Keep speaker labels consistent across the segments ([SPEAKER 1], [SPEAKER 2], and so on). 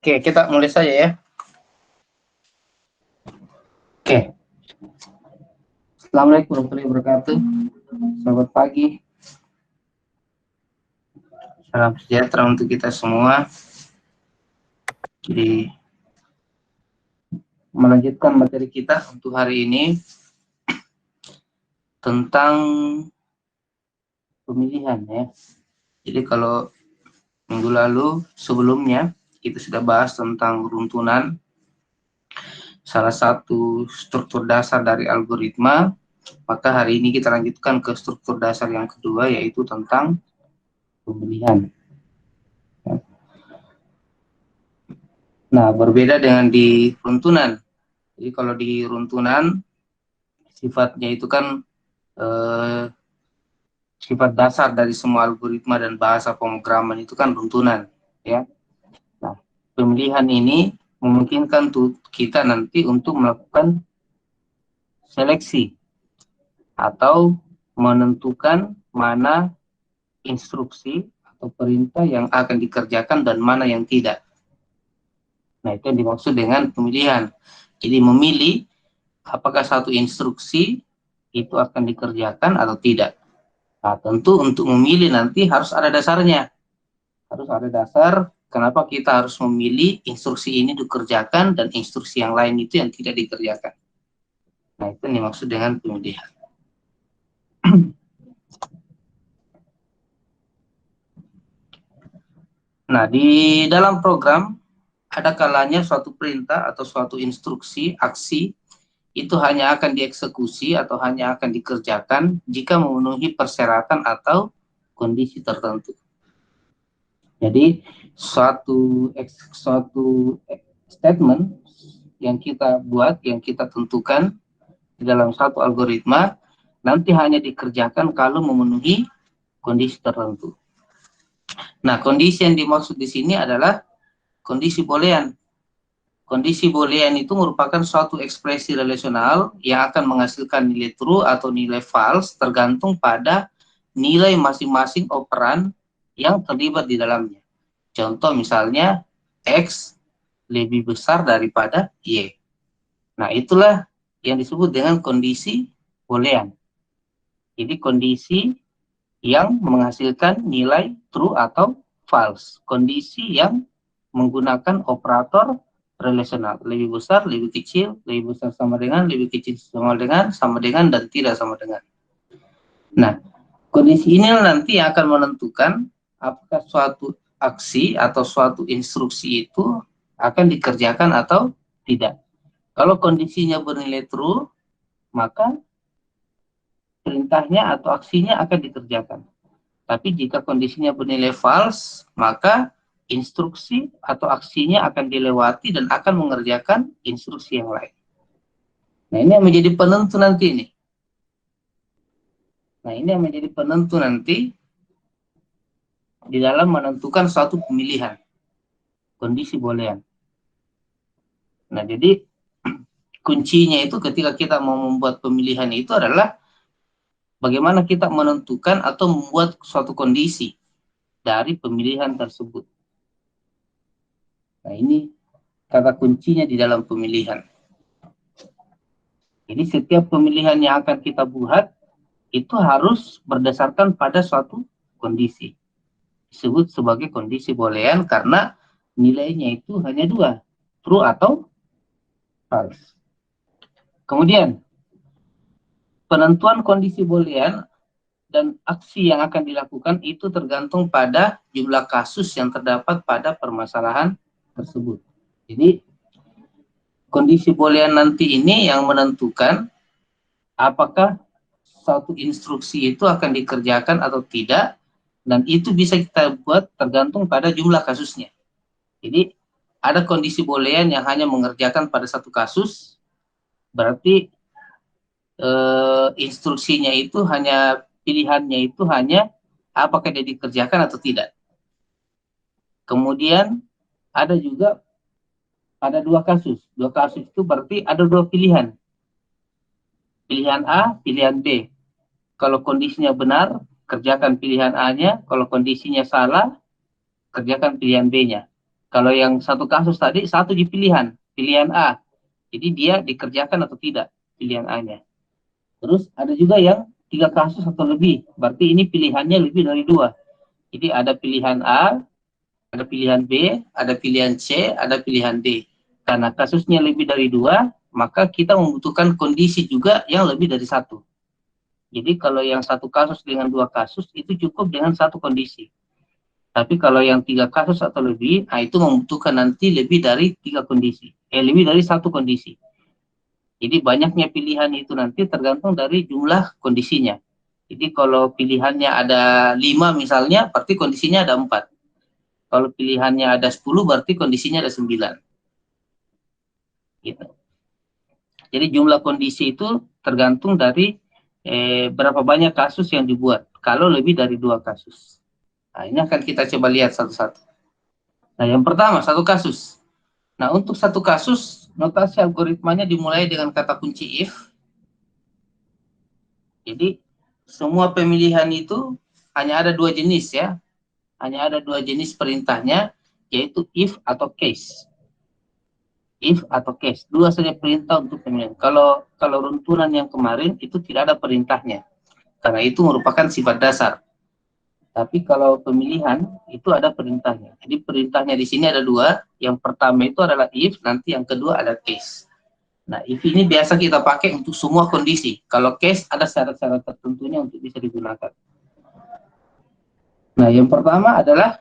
[SPEAKER 1] Oke, kita mulai saja ya. Oke. Assalamualaikum warahmatullahi wabarakatuh. Selamat pagi. Salam sejahtera untuk kita semua. Jadi, melanjutkan materi kita untuk hari ini tentang pemilihan ya. Jadi kalau minggu lalu sebelumnya kita sudah bahas tentang runtunan, salah satu struktur dasar dari algoritma. Maka hari ini kita lanjutkan ke struktur dasar yang kedua, yaitu tentang pemilihan. Nah, berbeda dengan di runtunan. Jadi kalau di runtunan sifatnya itu kan sifat dasar dari semua algoritma dan bahasa pemrograman itu kan runtunan, ya. Nah, pemilihan ini memungkinkan kita nanti untuk melakukan seleksi atau menentukan mana instruksi atau perintah yang akan dikerjakan dan mana yang tidak. Nah, itu yang dimaksud dengan pemilihan. Jadi memilih apakah satu instruksi itu akan dikerjakan atau tidak. Nah, tentu untuk memilih nanti harus ada dasarnya. Harus ada dasar kenapa kita harus memilih instruksi ini dikerjakan dan instruksi yang lain itu yang tidak dikerjakan. Nah, itu yang dimaksud dengan pemilihan. Nah, di dalam program ada kalanya suatu perintah atau suatu instruksi, aksi, itu hanya akan dieksekusi atau hanya akan dikerjakan jika memenuhi persyaratan atau kondisi tertentu. Jadi, suatu statement yang kita buat, yang kita tentukan di dalam satu algoritma, nanti hanya dikerjakan kalau memenuhi kondisi tertentu. Nah, kondisi yang dimaksud di sini adalah kondisi boolean. Kondisi boolean itu merupakan suatu ekspresi relasional yang akan menghasilkan nilai true atau nilai false tergantung pada nilai masing-masing operan yang terlibat di dalamnya. Contoh misalnya, X lebih besar daripada Y. Nah, itulah yang disebut dengan kondisi boolean. Jadi kondisi yang menghasilkan nilai true atau false. Kondisi yang menggunakan operator relasional. Lebih besar, lebih kecil, lebih besar sama dengan, lebih kecil sama dengan, dan tidak sama dengan. Nah, kondisi ini nanti akan menentukan apakah suatu aksi atau suatu instruksi itu akan dikerjakan atau tidak. Kalau kondisinya bernilai true, maka perintahnya atau aksinya akan dikerjakan. Tapi jika kondisinya bernilai false, maka instruksi atau aksinya akan dilewati dan akan mengerjakan instruksi yang lain. Nah, ini yang menjadi penentu nanti ini. Nah, ini yang menjadi penentu nanti di dalam menentukan suatu pemilihan. Kondisi boolean. Nah, jadi kuncinya itu ketika kita mau membuat pemilihan itu adalah bagaimana kita menentukan atau membuat suatu kondisi dari pemilihan tersebut. Nah, ini kata kuncinya di dalam pemilihan. Jadi setiap pemilihan yang akan kita buat itu harus berdasarkan pada suatu kondisi. Disebut sebagai kondisi boolean karena nilainya itu hanya dua, true atau false. Kemudian, penentuan kondisi boolean dan aksi yang akan dilakukan itu tergantung pada jumlah kasus yang terdapat pada permasalahan tersebut. Jadi, kondisi boolean nanti ini yang menentukan apakah suatu instruksi itu akan dikerjakan atau tidak, dan itu bisa kita buat tergantung pada jumlah kasusnya. Jadi, ada kondisi boolean yang hanya mengerjakan pada satu kasus, berarti instruksinya itu hanya, pilihannya itu hanya apakah dia dikerjakan atau tidak. Kemudian, ada juga ada dua kasus. Dua kasus itu berarti ada dua pilihan. Pilihan A, pilihan B. Kalau kondisinya benar, kerjakan pilihan A-nya. Kalau kondisinya salah, kerjakan pilihan B-nya. Kalau yang satu kasus tadi, satu di pilihan A. Jadi dia dikerjakan atau tidak, pilihan A-nya. Terus ada juga yang 3 kasus atau lebih, berarti ini pilihannya lebih dari 2. Jadi ada pilihan A, ada pilihan B, ada pilihan C, ada pilihan D. Karena kasusnya lebih dari 2, maka kita membutuhkan kondisi juga yang lebih dari 1. Jadi kalau yang satu kasus dengan 2 kasus, itu cukup dengan satu kondisi. Tapi kalau yang 3 kasus atau lebih, nah itu membutuhkan nanti lebih dari 3 kondisi. Lebih dari satu kondisi. Jadi banyaknya pilihan itu nanti tergantung dari jumlah kondisinya. Jadi kalau pilihannya ada 5 misalnya, berarti kondisinya ada 4. Kalau pilihannya ada 10, berarti kondisinya ada 9. Gitu. Jadi jumlah kondisi itu tergantung dari berapa banyak kasus yang dibuat. Kalau lebih dari 2 kasus. Nah, ini akan kita coba lihat satu-satu. Nah, yang pertama, satu kasus. Nah, untuk satu kasus, notasi algoritmanya dimulai dengan kata kunci if. Jadi, semua pemilihan itu hanya ada 2 jenis ya. Hanya ada 2 jenis perintahnya, yaitu if atau case. If atau case. 2 saja perintah untuk pemilihan. Kalau runtunan yang kemarin, itu tidak ada perintahnya. Karena itu merupakan sifat dasar. Tapi kalau pemilihan itu ada perintahnya. Jadi perintahnya di sini ada 2. Yang pertama itu adalah if, nanti yang kedua ada case. Nah, if ini biasa kita pakai untuk semua kondisi. Kalau case ada syarat-syarat tertentunya untuk bisa digunakan. Nah, yang pertama adalah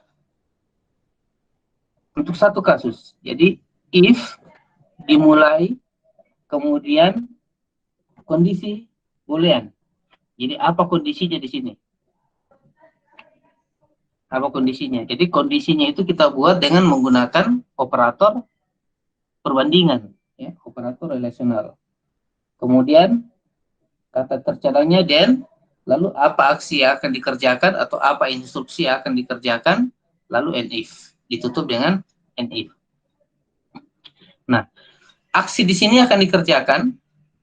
[SPEAKER 1] untuk satu kasus. Jadi if dimulai kemudian kondisi boolean. Jadi apa kondisinya di sini? Apa kondisinya? Jadi kondisinya itu kita buat dengan menggunakan operator perbandingan, ya, operator relasional. Kemudian kata tercadangnya then, lalu apa aksi yang akan dikerjakan atau apa instruksi yang akan dikerjakan, lalu and if, ditutup dengan and if. Nah, aksi di sini akan dikerjakan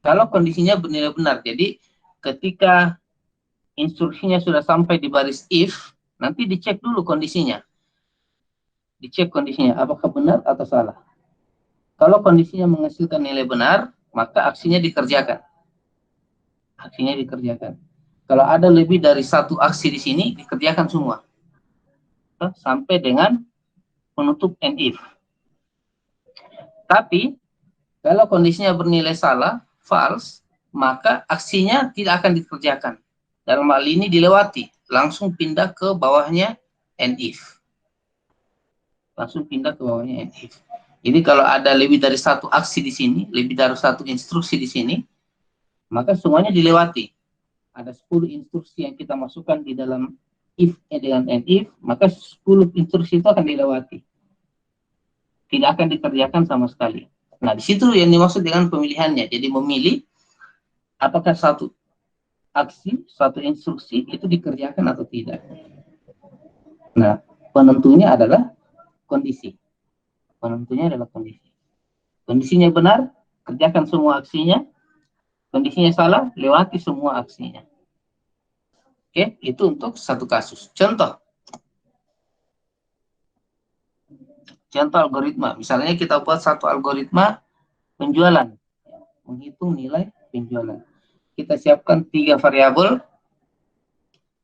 [SPEAKER 1] kalau kondisinya bernilai benar. Jadi ketika instruksinya sudah sampai di baris if, nanti dicek dulu kondisinya. Dicek kondisinya, apakah benar atau salah. Kalau kondisinya menghasilkan nilai benar, maka aksinya dikerjakan. Aksinya dikerjakan. Kalau ada lebih dari satu aksi di sini, dikerjakan semua. Sampai dengan penutup and if. Tapi, kalau kondisinya bernilai salah, false, maka aksinya tidak akan dikerjakan. Dalam hal ini dilewati, langsung pindah ke bawahnya and if. Langsung pindah ke bawahnya and if. Jadi kalau ada lebih dari satu aksi di sini, lebih dari satu instruksi di sini, maka semuanya dilewati. Ada 10 instruksi yang kita masukkan di dalam if dengan and if, maka 10 instruksi itu akan dilewati. Tidak akan dikerjakan sama sekali. Nah, di situ yang dimaksud dengan pemilihannya. Jadi memilih apakah satu aksi, satu instruksi itu dikerjakan atau tidak. Nah, penentunya adalah kondisi. Penentunya adalah kondisi. Kondisinya benar, kerjakan semua aksinya. Kondisinya salah, lewati semua aksinya. Oke, itu untuk satu kasus. Contoh algoritma. Misalnya kita buat satu algoritma penjualan. Menghitung nilai penjualan. Kita siapkan 3 variabel.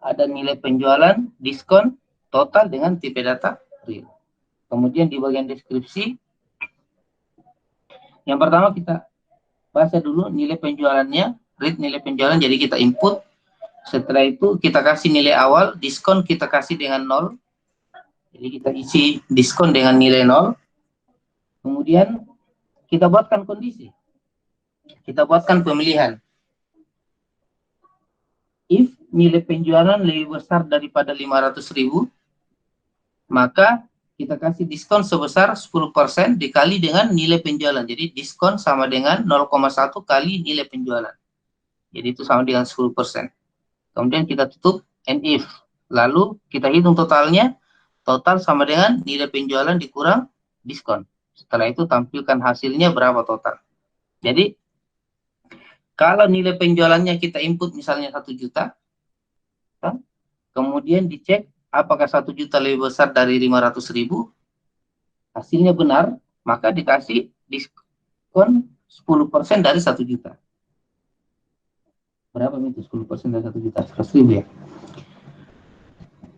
[SPEAKER 1] Ada nilai penjualan, diskon, total dengan tipe data real. Kemudian di bagian deskripsi, yang pertama kita baca dulu nilai penjualannya, read nilai penjualan, jadi kita input. Setelah itu kita kasih nilai awal, diskon kita kasih dengan 0. Jadi kita isi diskon dengan nilai 0. Kemudian kita buatkan kondisi. Kita buatkan pemilihan. If nilai penjualan lebih besar daripada 500.000, maka kita kasih diskon sebesar 10% dikali dengan nilai penjualan. Jadi diskon sama dengan 0,1 kali nilai penjualan. Jadi itu sama dengan 10%. Kemudian kita tutup and if. Lalu kita hitung totalnya. Total sama dengan nilai penjualan dikurang diskon. Setelah itu tampilkan hasilnya berapa total. Jadi kalau nilai penjualannya kita input misalnya 1 juta. Kemudian dicek apakah 1 juta lebih besar dari 500.000 hasilnya benar, maka dikasih diskon 10% dari 1 juta. Berapa itu 10% dari 1 juta? 100.000 ya.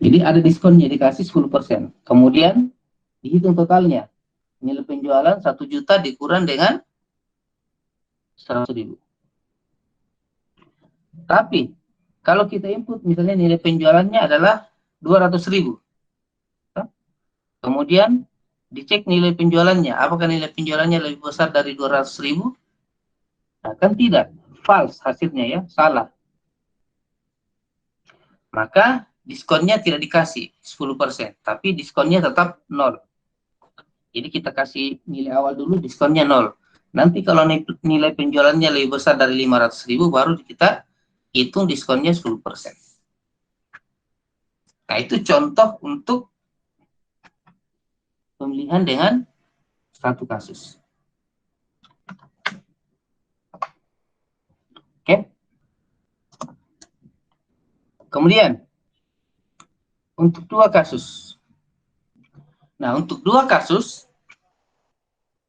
[SPEAKER 1] Jadi ada diskonnya, dikasih 10%. Kemudian dihitung totalnya. Nilai penjualan 1 juta dikurang dengan 100.000. Tapi kalau kita input misalnya nilai penjualannya adalah 200.000. Kemudian dicek nilai penjualannya. Apakah nilai penjualannya lebih besar dari 200.000? Nah, kan tidak. False hasilnya ya, salah. Maka diskonnya tidak dikasih 10%, tapi diskonnya tetap 0. Jadi kita kasih nilai awal dulu, diskonnya 0. Nanti kalau nilai penjualannya lebih besar dari 500.000, baru kita hitung diskonnya 10%. Nah, itu contoh untuk pemilihan dengan satu kasus. Oke. Kemudian, untuk 2 kasus. Nah, untuk 2 kasus,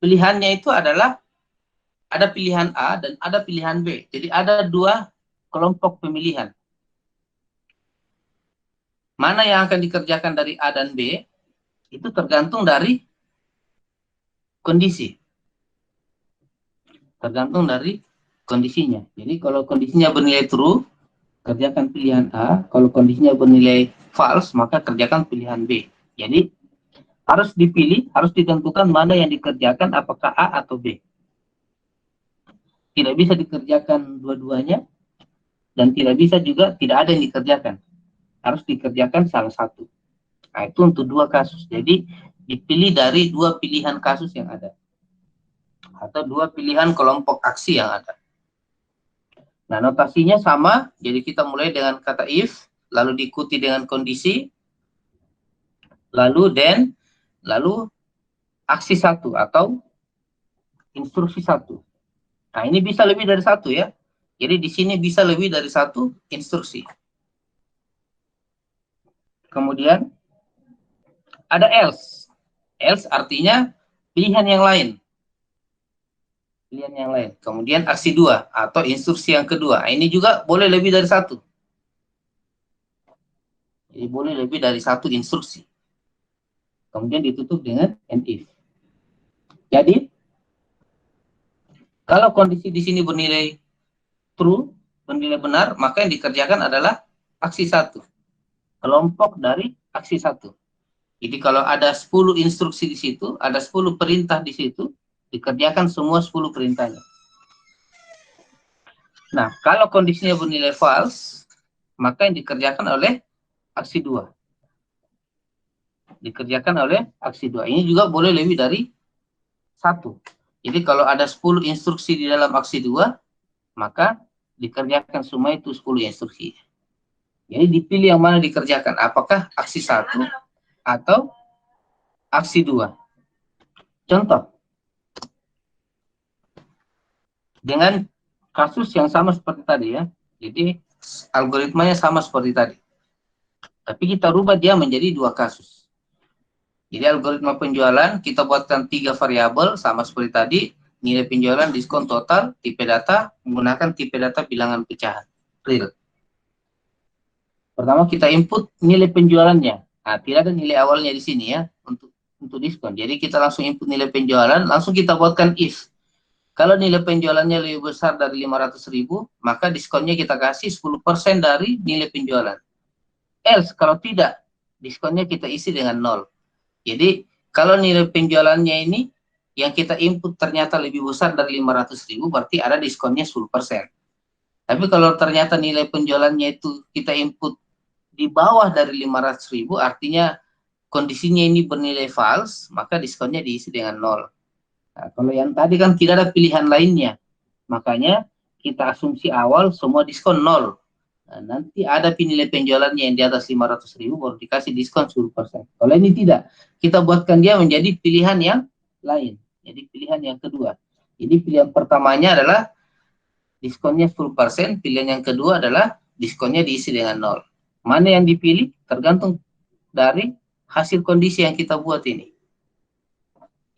[SPEAKER 1] pilihannya itu adalah ada pilihan A dan ada pilihan B. Jadi ada 2 kelompok pemilihan. Mana yang akan dikerjakan dari A dan B, itu tergantung dari kondisi. Tergantung dari kondisinya. Jadi kalau kondisinya bernilai true, kerjakan pilihan A. Kalau kondisinya bernilai false, maka kerjakan pilihan B. Jadi harus dipilih, harus ditentukan mana yang dikerjakan, apakah A atau B. Tidak bisa dikerjakan dua-duanya, dan tidak bisa juga tidak ada yang dikerjakan. Harus dikerjakan salah satu. Nah, itu untuk 2 kasus. Jadi dipilih dari 2 pilihan kasus yang ada. Atau 2 pilihan kelompok aksi yang ada. Nah, notasinya sama, jadi kita mulai dengan kata if, lalu diikuti dengan kondisi, lalu then, lalu aksi 1 atau instruksi 1. Nah, ini bisa lebih dari 1 ya. Jadi di sini bisa lebih dari 1 instruksi. Kemudian ada else. Else artinya pilihan yang lain. Pilihan yang lain. Kemudian aksi 2 atau instruksi yang kedua. Ini juga boleh lebih dari 1. Jadi boleh lebih dari 1 instruksi. Kemudian ditutup dengan and if. Jadi kalau kondisi di sini bernilai true, bernilai benar, maka yang dikerjakan adalah aksi 1. Kelompok dari aksi 1. Jadi kalau ada 10 instruksi di situ, ada 10 perintah di situ, dikerjakan semua 10 perintahnya. Nah, kalau kondisinya bernilai false, maka yang dikerjakan oleh aksi 2. Dikerjakan oleh aksi 2. Ini juga boleh lebih dari 1. Jadi kalau ada 10 instruksi di dalam aksi 2, maka dikerjakan semua itu 10 instruksi. Jadi dipilih yang mana dikerjakan. Apakah aksi 1 atau aksi 2. Contoh. Dengan kasus yang sama seperti tadi ya. Jadi algoritmanya sama seperti tadi. Tapi kita rubah dia menjadi 2 kasus. Jadi algoritma penjualan kita buatkan 3 variabel sama seperti tadi. Nilai penjualan, diskon total, tipe data, menggunakan tipe data bilangan pecahan. Real. Pertama kita input nilai penjualannya. Nah, tidak ada nilai awalnya di sini ya untuk diskon. Jadi kita langsung input nilai penjualan, langsung kita buatkan if. Kalau nilai penjualannya lebih besar dari 500.000, maka diskonnya kita kasih 10% dari nilai penjualan. Else, kalau tidak, diskonnya kita isi dengan 0. Jadi, kalau nilai penjualannya ini, yang kita input ternyata lebih besar dari 500.000, berarti ada diskonnya 10%. Tapi kalau ternyata nilai penjualannya itu kita input di bawah dari 500.000, artinya kondisinya ini bernilai false, maka diskonnya diisi dengan 0. Nah, kalau yang tadi kan tidak ada pilihan lainnya, makanya kita asumsi awal semua diskon 0. Nah, nanti ada nilai penjualannya yang di atas 500.000 baru dikasih diskon 10%. Kalau ini tidak, kita buatkan dia menjadi pilihan yang lain. Jadi pilihan yang kedua. Jadi pilihan pertamanya adalah diskonnya 10%, pilihan yang kedua adalah diskonnya diisi dengan 0. Mana yang dipilih tergantung dari hasil kondisi yang kita buat ini.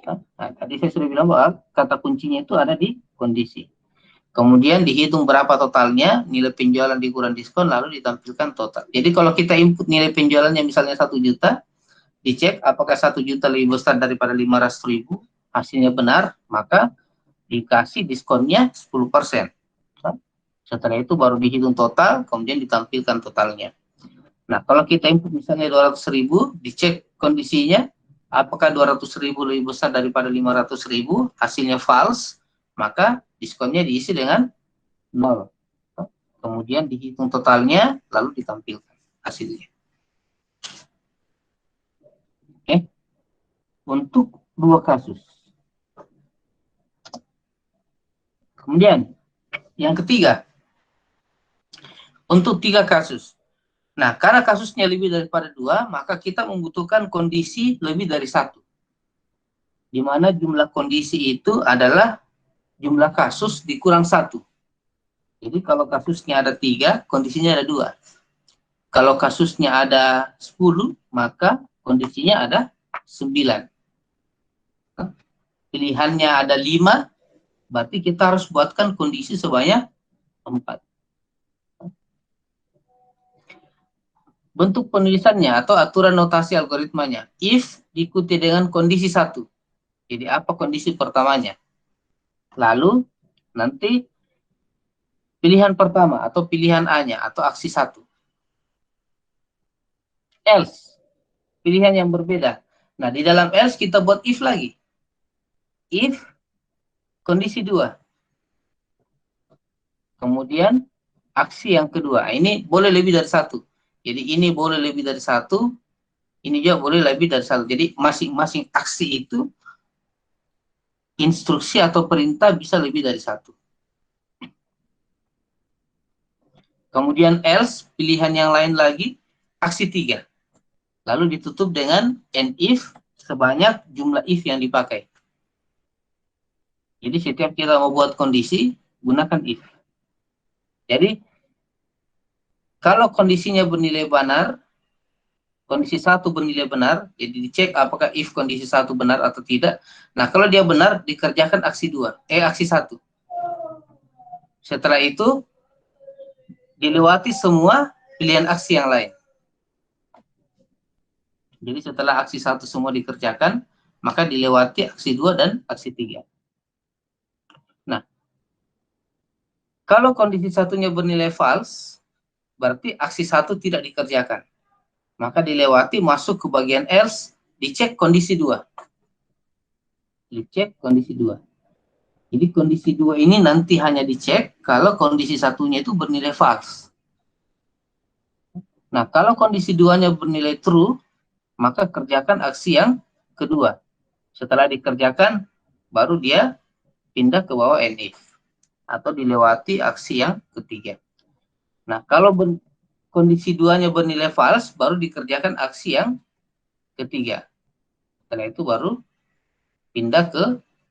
[SPEAKER 1] Nah, tadi saya sudah bilang bahwa kata kuncinya itu ada di kondisi. Kemudian dihitung berapa totalnya, nilai penjualan dikurang diskon, lalu ditampilkan total. Jadi kalau kita input nilai penjualannya misalnya 1 juta, dicek apakah 1 juta lebih besar daripada 500.000, hasilnya benar, maka dikasih diskonnya 10%. Setelah itu baru dihitung total, kemudian ditampilkan totalnya. Nah, kalau kita input misalnya 200.000, dicek kondisinya, apakah 200.000 lebih besar daripada 500.000, hasilnya false, maka diskonnya diisi dengan 0. Kemudian dihitung totalnya, lalu ditampilkan hasilnya. Oke. Untuk 2 kasus. Kemudian, yang ketiga, untuk 3 kasus. Nah, karena kasusnya lebih daripada 2, maka kita membutuhkan kondisi lebih dari 1. Di mana jumlah kondisi itu adalah jumlah kasus dikurang 1. Jadi kalau kasusnya ada 3, kondisinya ada 2. Kalau kasusnya ada 10, maka kondisinya ada 9. Pilihannya ada 5, berarti kita harus buatkan kondisi sebanyak 4. Bentuk penulisannya atau aturan notasi algoritmanya, if diikuti dengan kondisi 1. Jadi apa kondisi pertamanya? Lalu nanti pilihan pertama atau pilihan A-nya atau aksi 1. Else, pilihan yang berbeda. Nah, di dalam else kita buat if lagi. If kondisi 2. Kemudian aksi yang kedua. Ini boleh lebih dari 1. Jadi ini boleh lebih dari 1. Ini juga boleh lebih dari 1. Jadi masing-masing aksi itu instruksi atau perintah bisa lebih dari 1. Kemudian else, pilihan yang lain lagi, aksi 3. Lalu ditutup dengan and if sebanyak jumlah if yang dipakai. Jadi setiap kita mau buat kondisi, gunakan if. Jadi, kalau kondisinya bernilai benar, kondisi 1 bernilai benar, jadi dicek apakah if kondisi 1 benar atau tidak. Nah, kalau dia benar, dikerjakan aksi 1. Setelah itu, dilewati semua pilihan aksi yang lain. Jadi setelah aksi 1 semua dikerjakan, maka dilewati aksi 2 dan aksi 3. Nah, kalau kondisi satunya bernilai false, berarti aksi 1 tidak dikerjakan. Maka dilewati, masuk ke bagian else, dicek kondisi 2. Dicek kondisi 2. Jadi kondisi 2 ini nanti hanya dicek kalau kondisi satunya itu bernilai false. Nah, kalau kondisi 2-nya bernilai true, maka kerjakan aksi yang kedua. Setelah dikerjakan, baru dia pindah ke bawah and if. Atau dilewati aksi yang ketiga. Nah, kalau kondisi 2-nya bernilai false, baru dikerjakan aksi yang ketiga. Setelah itu baru pindah ke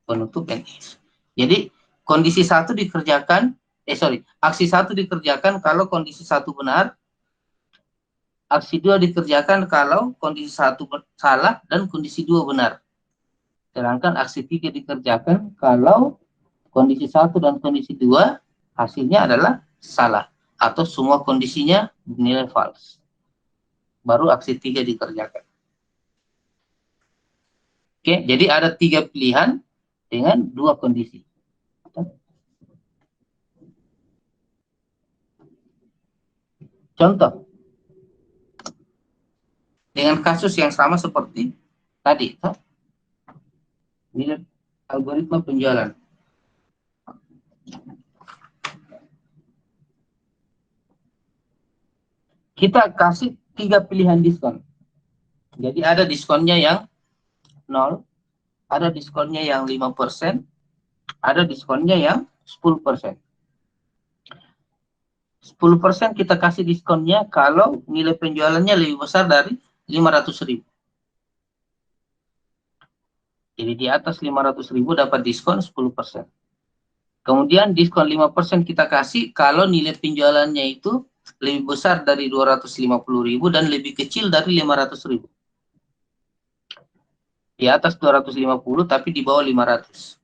[SPEAKER 1] penutup and if. Jadi, kondisi 1 dikerjakan, aksi 1 dikerjakan kalau kondisi 1 benar, aksi 2 dikerjakan kalau kondisi 1 salah dan kondisi 2 benar. Sedangkan aksi 3 dikerjakan kalau kondisi 1 dan kondisi 2 hasilnya adalah salah atau semua kondisinya bernilai false. Baru aksi 3 dikerjakan. Oke, jadi ada 3 pilihan dengan 2 kondisi. Contoh. Dengan kasus yang sama seperti tadi. Ini algoritma penjualan. Kita kasih 3 pilihan diskon. Jadi ada diskonnya yang 0, ada diskonnya yang 5%, ada diskonnya yang 10%. 10% kita kasih diskonnya kalau nilai penjualannya lebih besar dari 500.000. Jadi di atas 500.000 dapat diskon 10%. Kemudian diskon 5% kita kasih kalau nilai penjualannya itu lebih besar dari 250.000 dan lebih kecil dari 500.000. di atas 250 tapi di bawah 500.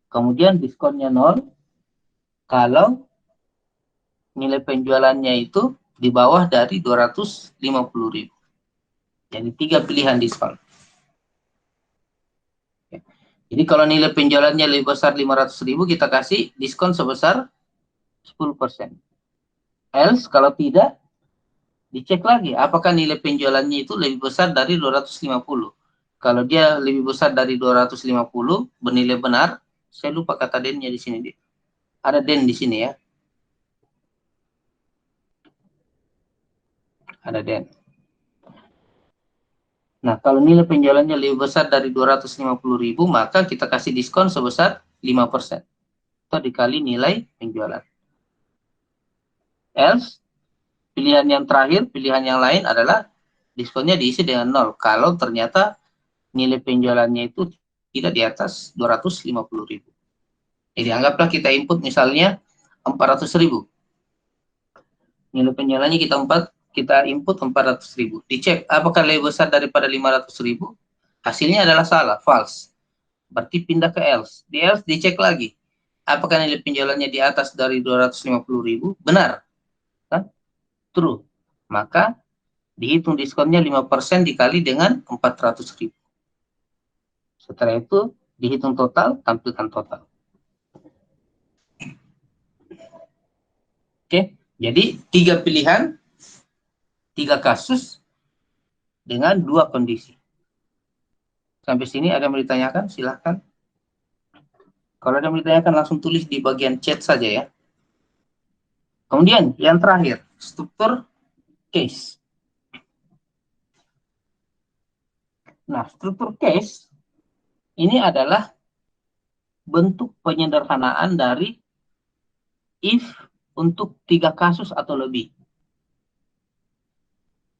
[SPEAKER 1] Kemudian diskonnya 0 kalau nilai penjualannya itu di bawah dari 250.000. Jadi 3 pilihan diskon. Jadi kalau nilai penjualannya lebih besar 500.000, kita kasih diskon sebesar 10%. Else kalau tidak, dicek lagi apakah nilai penjualannya itu lebih besar dari 250. Kalau dia lebih besar dari 250, bernilai benar. Saya lupa kata dennya di sini. Ada den di sini ya. Ada den. Nah, kalau nilai penjualannya lebih besar dari 250.000, maka kita kasih diskon sebesar 5%. Atau dikali nilai penjualan. Else, pilihan yang terakhir, pilihan yang lain adalah diskonnya diisi dengan 0. Kalau ternyata nilai penjualannya itu tidak di atas 250.000. Jadi anggaplah kita input misalnya 400.000. Nilai penjualannya kita input 400.000. Dicek apakah lebih besar daripada 500.000. Hasilnya adalah salah, false. Berarti pindah ke else. Di else dicek lagi. Apakah nilai penjualannya di atas dari 250.000? Benar. Kan? True. Maka dihitung diskonnya 5% dikali dengan 400.000. Setelah itu dihitung total, tampilkan total. Oke, jadi 3 pilihan, 3 kasus dengan 2 kondisi. Sampai sini ada yang mau ditanyakan? Silahkan. Kalau ada yang mau ditanyakan langsung tulis di bagian chat saja ya. Kemudian yang terakhir, struktur case. Nah, struktur case ini adalah bentuk penyederhanaan dari if untuk 3 kasus atau lebih.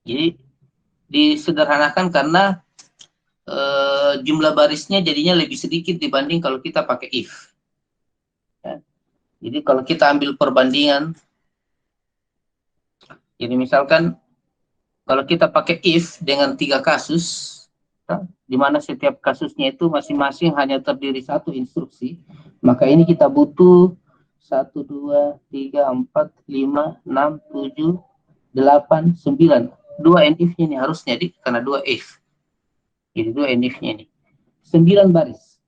[SPEAKER 1] Jadi disederhanakan karena jumlah barisnya jadinya lebih sedikit dibanding kalau kita pakai if. Ya. Jadi kalau kita ambil perbandingan, jadi misalkan kalau kita pakai if dengan 3 kasus, ya, di mana setiap kasusnya itu masing-masing hanya terdiri 1 instruksi, maka ini kita butuh 1, 2, 3, 4, 5, 6, 7, 8, 9. 2 if-nya ini harusnya karena 2 if. Jadi 2 if-nya ini. 9 baris.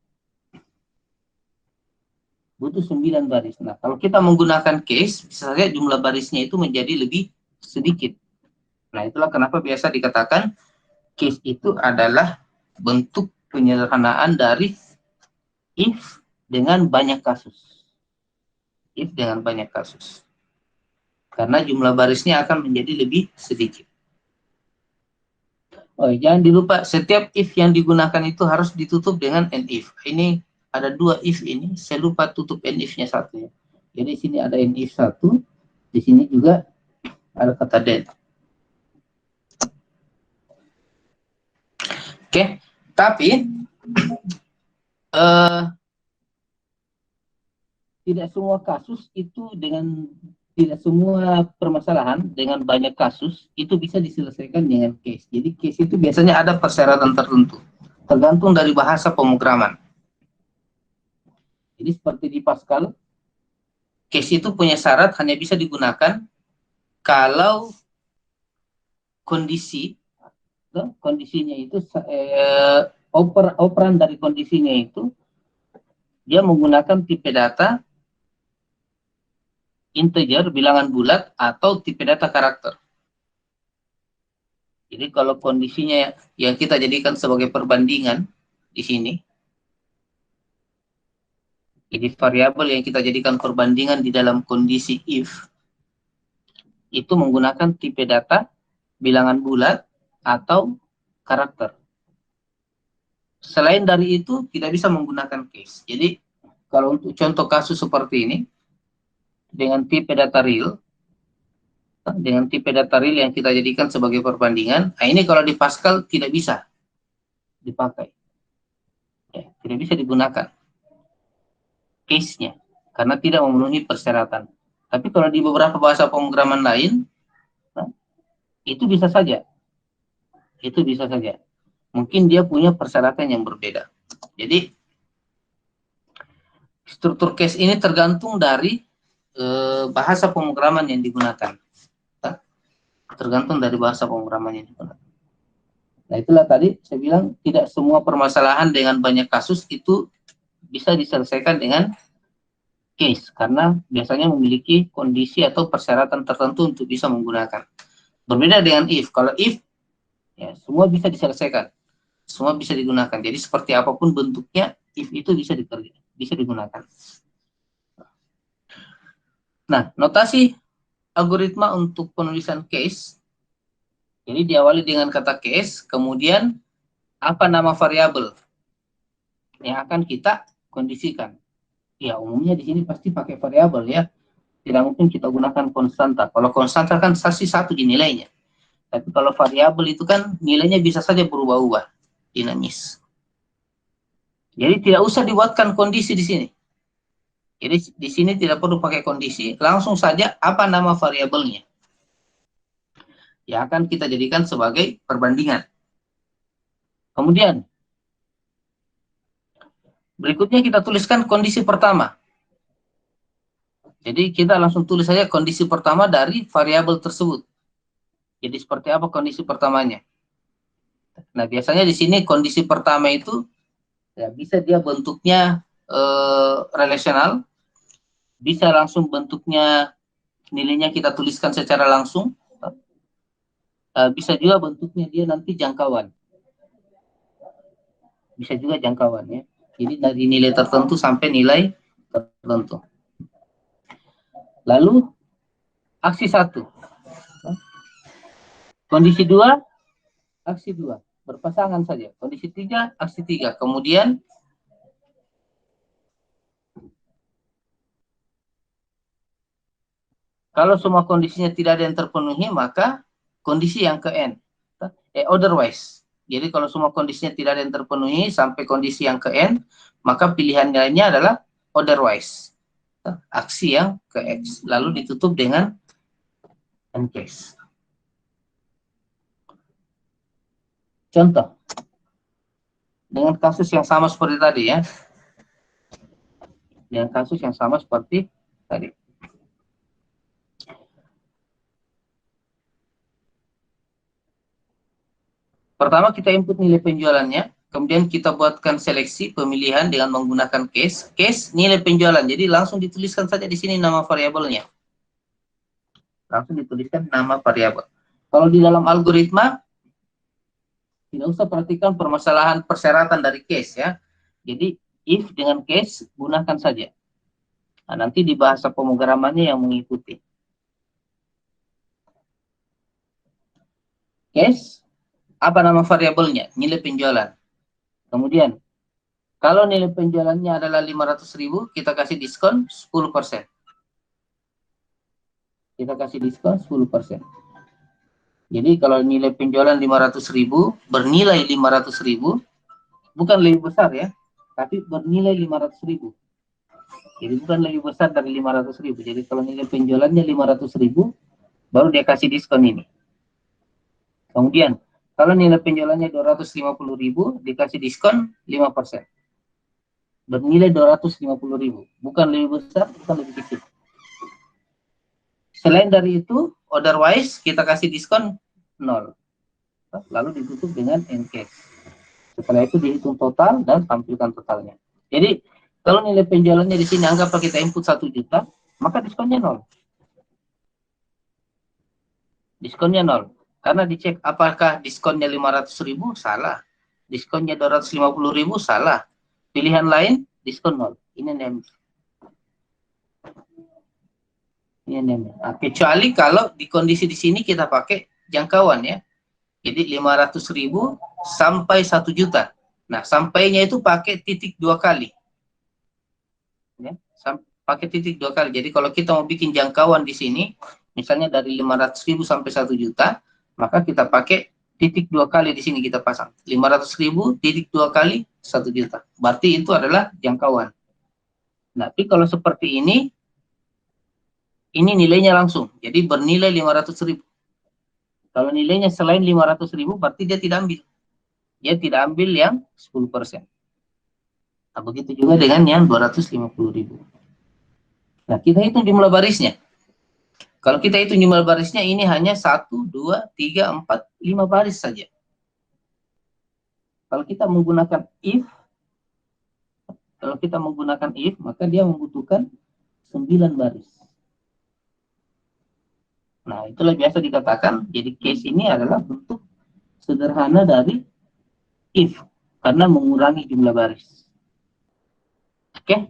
[SPEAKER 1] Butuh 9 baris. Nah, kalau kita menggunakan case, bisa saja jumlah barisnya itu menjadi lebih sedikit. Nah, itulah kenapa biasa dikatakan case itu adalah bentuk penyederhanaan dari if dengan banyak kasus. If dengan banyak kasus. Karena jumlah barisnya akan menjadi lebih sedikit. Oh, jangan dilupa, setiap if yang digunakan itu harus ditutup dengan an if. Ini ada 2 if ini, saya lupa tutup an if-nya 1 ya. Jadi di sini ada an if 1, di sini juga ada kata then. Oke, tapi tidak semua kasus itu tidak semua permasalahan dengan banyak kasus itu bisa diselesaikan dengan case. Jadi case itu biasanya ada persyaratan tertentu, tergantung dari bahasa pemrograman. Jadi seperti di Pascal, case itu punya syarat hanya bisa digunakan kalau kondisinya itu operan dari kondisinya itu dia menggunakan tipe data integer, bilangan bulat, atau tipe data karakter. Jadi kalau kondisinya yang kita jadikan sebagai perbandingan di sini, jadi variabel yang kita jadikan perbandingan di dalam kondisi if, itu menggunakan tipe data, bilangan bulat, atau karakter. Selain dari itu, tidak bisa menggunakan case. Jadi, kalau untuk contoh kasus seperti ini, dengan tipe data real yang kita jadikan sebagai perbandingan, nah ini kalau di Pascal tidak bisa dipakai. Ya, tidak bisa digunakan case-nya, karena tidak memenuhi persyaratan. Tapi kalau di beberapa bahasa pemrograman lain, nah, itu bisa saja. Itu bisa saja. mungkin dia punya persyaratan yang berbeda. Jadi struktur case ini tergantung dari bahasa pemrograman yang digunakan. Tergantung dari bahasa pemrograman yang digunakan. Nah, itulah tadi saya bilang tidak semua permasalahan dengan banyak kasus itu bisa diselesaikan dengan case, karena biasanya memiliki kondisi atau persyaratan tertentu untuk bisa menggunakan. Berbeda dengan if. Kalau if, ya, semua bisa diselesaikan, semua bisa digunakan. Jadi seperti apapun bentuknya, if itu bisa digunakan. Nah, notasi algoritma untuk penulisan case, jadi diawali dengan kata case, kemudian apa nama variabel yang akan kita kondisikan. Ya, umumnya di sini pasti pakai variabel ya. Tidak mungkin kita gunakan konstanta. Kalau konstanta kan pasti satu di nilainya. Tapi kalau variabel itu kan nilainya bisa saja berubah-ubah, dinamis. Jadi tidak usah dibuatkan kondisi di sini. Jadi di sini tidak perlu pakai kondisi, langsung saja apa nama variabelnya yang akan kita jadikan sebagai perbandingan. Kemudian berikutnya kita tuliskan kondisi pertama. Jadi kita langsung tulis saja kondisi pertama dari variabel tersebut. Jadi seperti apa kondisi pertamanya? Nah, biasanya di sini kondisi pertama itu ya bisa dia bentuknya relasional, bisa langsung bentuknya nilainya kita tuliskan secara langsung, bisa juga bentuknya dia nanti jangkauan. Bisa juga jangkauan ya. Jadi dari nilai tertentu sampai nilai tertentu. Lalu aksi 1. Kondisi 2, aksi 2. Berpasangan saja. Kondisi 3, aksi 3. Kemudian kalau semua kondisinya tidak ada yang terpenuhi, maka kondisi yang ke N. Otherwise. Jadi kalau semua kondisinya tidak ada yang terpenuhi sampai kondisi yang ke N, maka pilihan lainnya adalah otherwise. Aksi yang ke X. Lalu ditutup dengan N case. Contoh. Dengan kasus yang sama seperti tadi ya. Dengan kasus yang sama seperti tadi. Pertama kita input nilai penjualannya, kemudian kita buatkan seleksi pemilihan dengan menggunakan case. Case nilai penjualan, jadi langsung dituliskan saja di sini nama variabelnya. Langsung dituliskan nama variabel. Kalau di dalam algoritma, tidak usah perhatikan permasalahan persyaratan dari case ya. Jadi if dengan case gunakan saja. Nah, nanti di bahasa pemrogramannya yang mengikuti. Case, apa nama variabelnya? Nilai penjualan. Kemudian, kalau nilai penjualannya adalah 500.000, kita kasih diskon 10%. Kita kasih diskon 10%. Jadi kalau nilai penjualan 500.000, bernilai 500.000, bukan lebih besar ya, tapi bernilai 500.000. Jadi bukan lebih besar dari 500.000. Jadi kalau nilai penjualannya 500.000, baru dia kasih diskon ini. Kemudian, kalau nilai penjualannya 250.000, dikasih diskon 5%. Bernilai 250.000. Bukan lebih besar, bukan lebih kecil. Selain dari itu, otherwise kita kasih diskon 0. Lalu ditutup dengan N case. Setelah itu dihitung total dan tampilkan totalnya. Jadi, kalau nilai penjualannya di sini anggaplah kita input 1 juta, maka diskonnya 0. Diskonnya 0. Karena dicek apakah diskonnya 500.000, salah. Diskonnya 250.000, salah. Pilihan lain, diskon 0. Ini name. Ini name. Nah, kecuali kalau di kondisi di sini kita pakai jangkauan ya. Jadi 500.000 sampai 1 juta. Nah, sampainya itu pakai titik 2 kali. Ya, pakai titik 2 kali. Jadi kalau kita mau bikin jangkauan di sini, misalnya dari 500.000 sampai 1 juta, maka kita pakai titik 2 kali di sini kita pasang. 500.000 titik 2 kali 1 juta. Berarti itu adalah jangkauan. Nah, tapi kalau seperti ini nilainya langsung. Jadi bernilai 500.000. Kalau nilainya selain 500.000, berarti dia tidak ambil. dia tidak ambil yang 10%. Nah, begitu juga dengan yang 250.000. Nah, kita hitung jumlah barisnya. Kalau kita hitung jumlah barisnya, ini hanya 1, 2, 3, 4, 5 baris saja. Kalau kita menggunakan if, maka dia membutuhkan 9 baris. Nah, itulah biasa dikatakan, jadi case ini adalah bentuk sederhana dari if, karena mengurangi jumlah baris. Oke?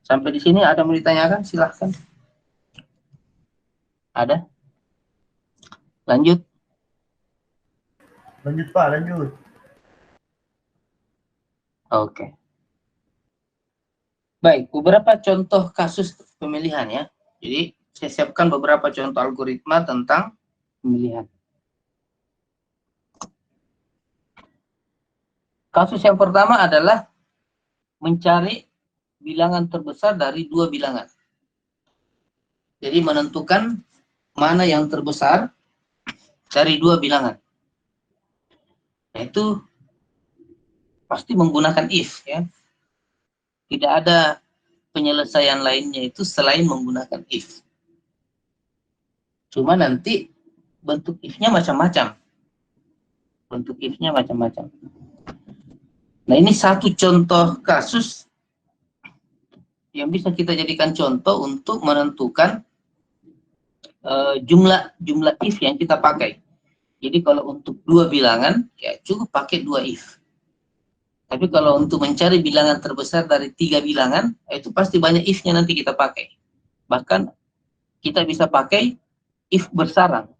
[SPEAKER 1] Sampai di sini ada mau ditanyakan? Silahkan. Ada? Lanjut.
[SPEAKER 2] Lanjut Pak, lanjut.
[SPEAKER 1] Oke. Baik, beberapa contoh kasus pemilihan ya. Jadi, saya siapkan beberapa contoh algoritma tentang pemilihan. Kasus yang pertama adalah mencari bilangan terbesar dari 2 bilangan. Jadi, menentukan mana yang terbesar dari 2 bilangan. Itu pasti menggunakan if ya. Tidak ada penyelesaian lainnya itu selain menggunakan if. Cuma nanti bentuk if-nya macam-macam. Nah, ini satu contoh kasus yang bisa kita jadikan contoh untuk menentukan jumlah if yang kita pakai. Jadi kalau untuk 2 bilangan, ya cukup pakai 2 if. Tapi kalau untuk mencari bilangan terbesar dari 3 bilangan, itu pasti banyak if-nya nanti kita pakai. Bahkan kita bisa pakai if bersarang.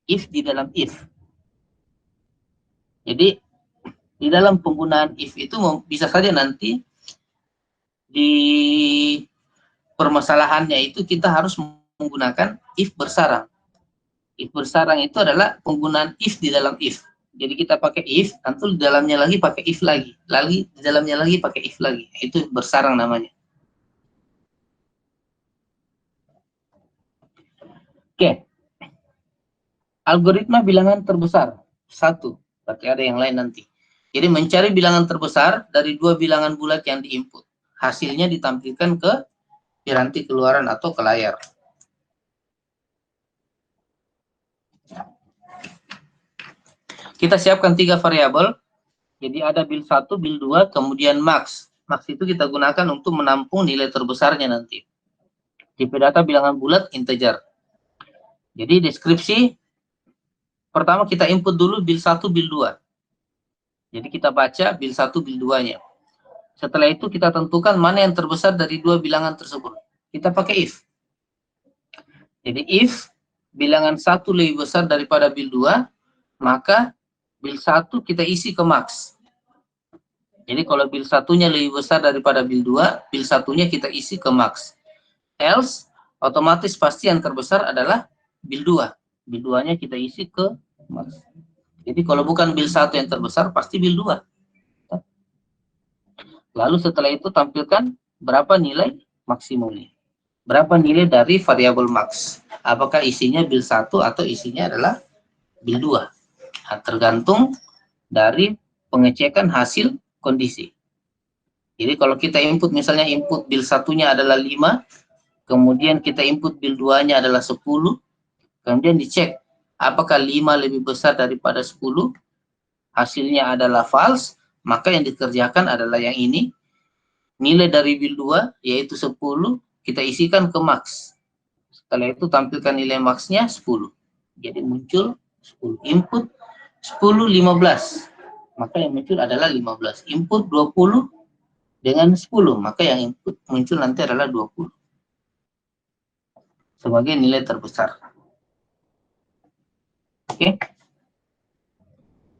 [SPEAKER 1] If di dalam if. Jadi di dalam penggunaan if itu bisa saja nanti di permasalahannya itu kita harus menggunakan if bersarang. If bersarang itu adalah penggunaan if di dalam if. Jadi kita pakai if, nanti di dalamnya lagi pakai if lagi. Di dalamnya lagi pakai if lagi. Itu bersarang namanya. Oke. Algoritma bilangan terbesar. 1. Berarti ada yang lain nanti. Jadi mencari bilangan terbesar dari 2 bilangan bulat yang diinput. Hasilnya ditampilkan ke piranti keluaran atau ke layar. Kita siapkan 3 variabel. Jadi ada bil 1, bil 2, kemudian max. Max itu kita gunakan untuk menampung nilai terbesarnya nanti. Tipe data bilangan bulat integer. Jadi deskripsi, pertama kita input dulu bil 1, bil 2. Jadi kita baca bil 1, bil 2-nya. Setelah itu kita tentukan mana yang terbesar dari 2 bilangan tersebut. Kita pakai if. Jadi if bilangan 1 lebih besar daripada bil 2, maka bil 1 kita isi ke max. Jadi kalau bil 1-nya lebih besar daripada bil 2, bil 1-nya kita isi ke max. Else, otomatis pasti yang terbesar adalah bil 2. Bil 2-nya kita isi ke max. Jadi kalau bukan bil 1 yang terbesar, pasti bil 2. Lalu setelah itu tampilkan berapa nilai maksimumnya. Berapa nilai dari variabel max. Apakah isinya bil 1 atau isinya adalah bil 2. Nah, tergantung dari pengecekan hasil kondisi. Jadi kalau kita input, misalnya input bil 1-nya adalah 5, kemudian kita input bil 2-nya adalah 10, kemudian dicek apakah 5 lebih besar daripada 10, hasilnya adalah false, maka yang dikerjakan adalah yang ini. Nilai dari bil 2 yaitu 10, kita isikan ke max. Setelah itu tampilkan nilai max-nya 10. Jadi muncul 10. Input 10, 15. Maka yang muncul adalah 15. Input 20 dengan 10. Maka yang input muncul nanti adalah 20. Sebagai nilai terbesar. Oke.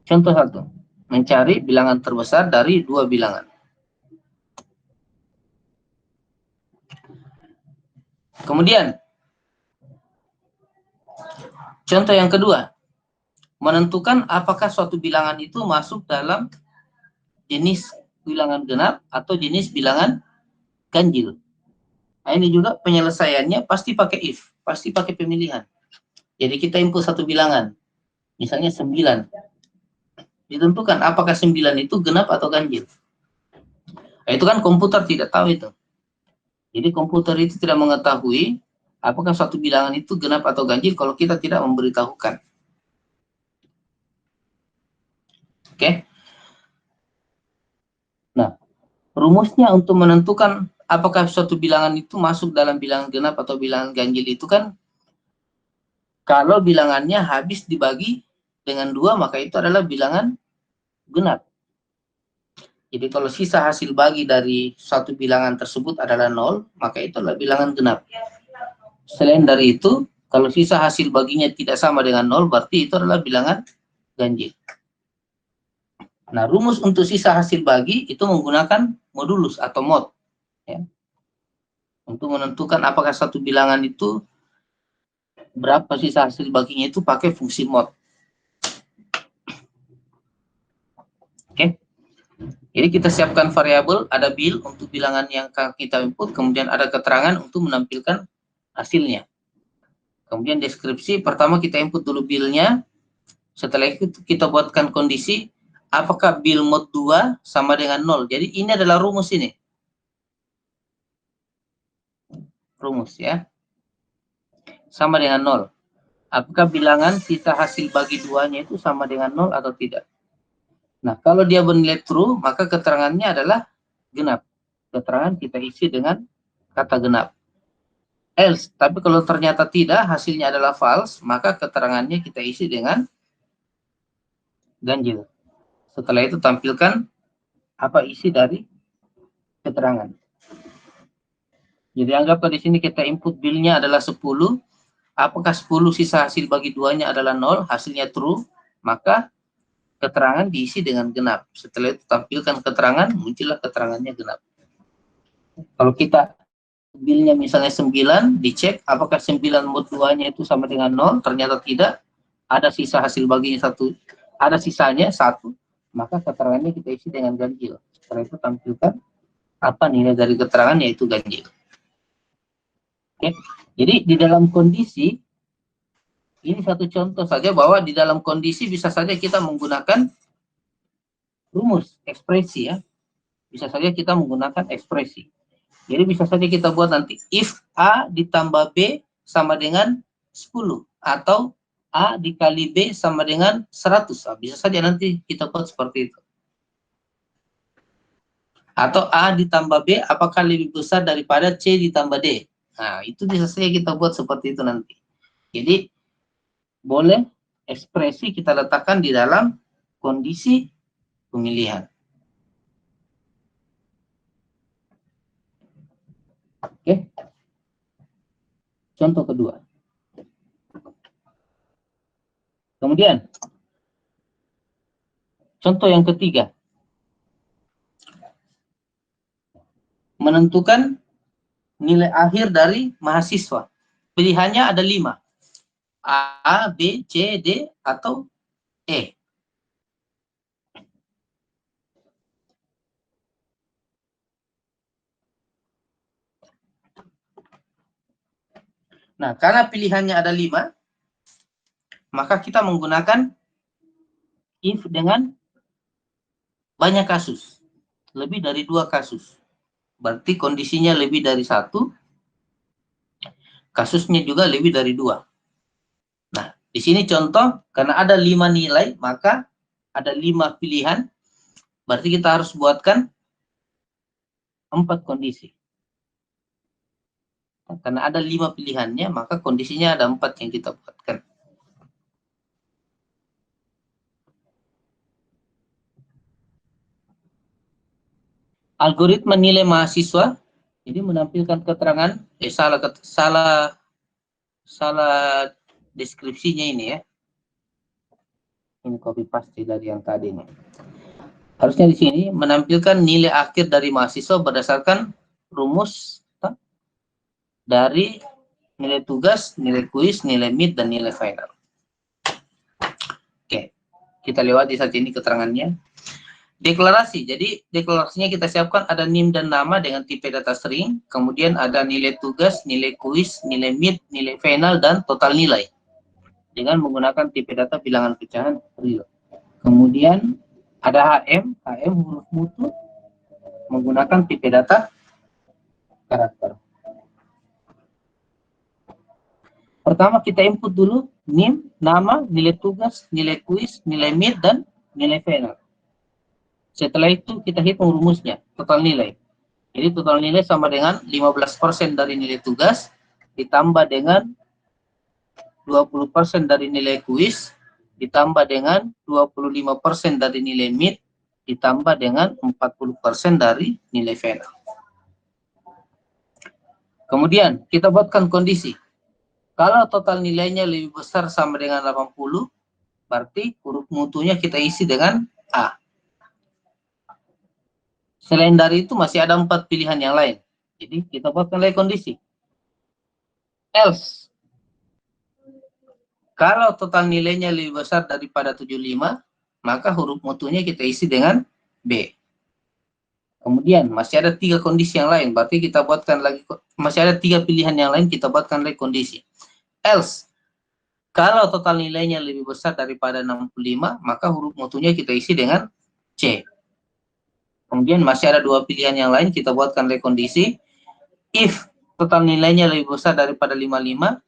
[SPEAKER 1] Contoh 1. Mencari bilangan terbesar dari 2 bilangan. Kemudian, contoh yang kedua, menentukan apakah suatu bilangan itu masuk dalam jenis bilangan genap atau jenis bilangan ganjil. Nah, ini juga penyelesaiannya pasti pakai if, pasti pakai pemilihan. Jadi kita input satu bilangan, misalnya 9. ditentukan apakah 9 itu genap atau ganjil. Nah, itu kan komputer tidak tahu itu. Jadi komputer itu tidak mengetahui apakah suatu bilangan itu genap atau ganjil kalau kita tidak memberitahukan. Oke. Nah, rumusnya untuk menentukan apakah suatu bilangan itu masuk dalam bilangan genap atau bilangan ganjil itu kan, kalau bilangannya habis dibagi dengan 2, maka itu adalah bilangan genap. Jadi kalau sisa hasil bagi dari suatu bilangan tersebut adalah 0, maka itu adalah bilangan genap. Selain dari itu, kalau sisa hasil baginya tidak sama dengan 0, berarti itu adalah bilangan ganjil. Nah, rumus untuk sisa hasil bagi itu menggunakan modulus atau mod. Ya. Untuk menentukan apakah satu bilangan itu berapa sisa hasil baginya itu pakai fungsi mod. Oke. Jadi kita siapkan variabel, ada bil untuk bilangan yang kita input, kemudian ada keterangan untuk menampilkan hasilnya. Kemudian deskripsi, pertama kita input dulu bilnya, setelah itu kita buatkan kondisi, apakah bil mod 2 sama dengan 0. Jadi ini adalah rumus ini. Rumus ya. Sama dengan 0. Apakah bilangan sisa hasil bagi 2-nya itu sama dengan 0 atau tidak. Nah, kalau dia bernilai true, maka keterangannya adalah genap. Keterangan kita isi dengan kata genap. Else, tapi kalau ternyata tidak, hasilnya adalah false, maka keterangannya kita isi dengan ganjil. Setelah itu tampilkan apa isi dari keterangan. Jadi anggaplah di sini kita input bilnya adalah 10. Apakah 10 sisa hasil bagi 2-nya adalah 0, hasilnya true, maka keterangan diisi dengan genap. Setelah itu tampilkan keterangan, muncullah keterangannya genap. Kalau kita bilnya misalnya 9, dicek apakah 9 mod 2-nya itu sama dengan 0, ternyata tidak, ada sisa hasil baginya 1, ada sisanya 1, maka keterangannya kita isi dengan ganjil. Setelah itu tampilkan apa nilai dari keterangan, yaitu ganjil. Oke. Jadi di dalam kondisi, ini satu contoh saja bahwa di dalam kondisi bisa saja kita menggunakan rumus, ekspresi ya. Bisa saja kita menggunakan ekspresi. Jadi bisa saja kita buat nanti if A ditambah B sama dengan 10 atau A dikali B sama dengan 100. Bisa saja nanti kita buat seperti itu. Atau A ditambah B apakah lebih besar daripada C ditambah D. Nah, itu bisa saja kita buat seperti itu nanti. Jadi boleh ekspresi kita letakkan di dalam kondisi pemilihan. Oke. Contoh kedua. Kemudian contoh yang ketiga. Menentukan nilai akhir dari mahasiswa. Pilihannya ada 5. A, B, C, D, atau E. Nah, karena pilihannya ada 5, maka kita menggunakan if dengan banyak kasus. Lebih dari 2 kasus. Berarti kondisinya lebih dari 1, kasusnya juga lebih dari 2. Nah, di sini contoh, karena ada 5 nilai, maka ada 5 pilihan, berarti kita harus buatkan 4 kondisi. Nah, karena ada 5 pilihannya, maka kondisinya ada 4 yang kita buatkan. Algoritma nilai mahasiswa, jadi menampilkan keterangan, salah deskripsinya ini ya. Ini copy paste dari yang tadi nih. Harusnya di sini menampilkan nilai akhir dari mahasiswa berdasarkan rumus dari nilai tugas, nilai kuis, nilai mid, dan nilai final. Oke, kita lewati saja ini keterangannya. Deklarasi, jadi deklarasinya kita siapkan ada NIM dan nama dengan tipe data string, kemudian ada nilai tugas, nilai kuis, nilai mid, nilai final, dan total nilai dengan menggunakan tipe data bilangan pecahan real. Kemudian ada HM huruf mutu menggunakan tipe data karakter. Pertama kita input dulu NIM, nama, nilai tugas, nilai kuis, nilai mid, dan nilai final. Setelah itu kita hitung rumusnya, total nilai. Jadi total nilai sama dengan 15% dari nilai tugas, ditambah dengan 20% dari nilai kuis, ditambah dengan 25% dari nilai mid, ditambah dengan 40% dari nilai final. Kemudian kita buatkan kondisi. Kalau total nilainya lebih besar sama dengan 80, berarti huruf mutunya kita isi dengan A. Selain dari itu masih ada 4 pilihan yang lain. Jadi kita buatkan lagi kondisi. Else. Kalau total nilainya lebih besar daripada 75, maka huruf mutunya kita isi dengan B. Kemudian masih ada 3 kondisi yang lain, berarti kita buatkan lagi, masih ada 3 pilihan yang lain, kita buatkan lagi kondisi. Else. Kalau total nilainya lebih besar daripada 65, maka huruf mutunya kita isi dengan C. Kemudian masih ada 2 pilihan yang lain, kita buatkan rekondisi. If total nilainya lebih besar daripada 55,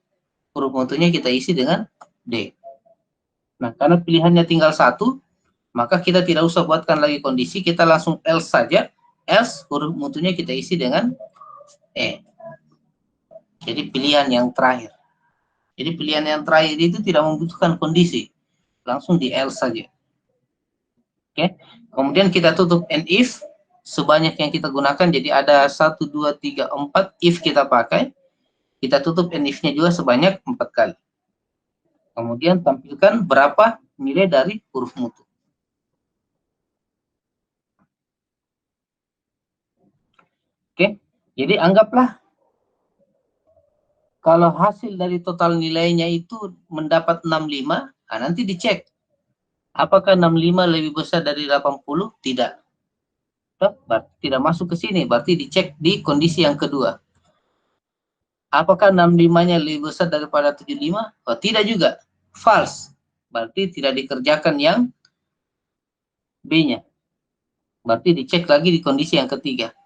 [SPEAKER 1] huruf mutunya kita isi dengan D. Nah, karena pilihannya tinggal 1, maka kita tidak usah buatkan lagi kondisi, kita langsung else saja. Else, huruf mutunya kita isi dengan E. Jadi pilihan yang terakhir. Jadi pilihan yang terakhir itu tidak membutuhkan kondisi, langsung di else saja. Oke. Kemudian kita tutup and if sebanyak yang kita gunakan, jadi ada 1, 2, 3, 4 if kita pakai, kita tutup and if-nya juga sebanyak 4 kali. Kemudian tampilkan berapa nilai dari huruf mutu. Oke. Jadi anggaplah kalau hasil dari total nilainya itu mendapat 65, nah nanti dicek. Apakah 65 lebih besar dari 80? Tidak. Berarti tidak masuk ke sini, berarti dicek di kondisi yang kedua. Apakah 65-nya lebih besar daripada 75? Oh, tidak juga. False. Berarti tidak dikerjakan yang B-nya. Berarti dicek lagi di kondisi yang ketiga.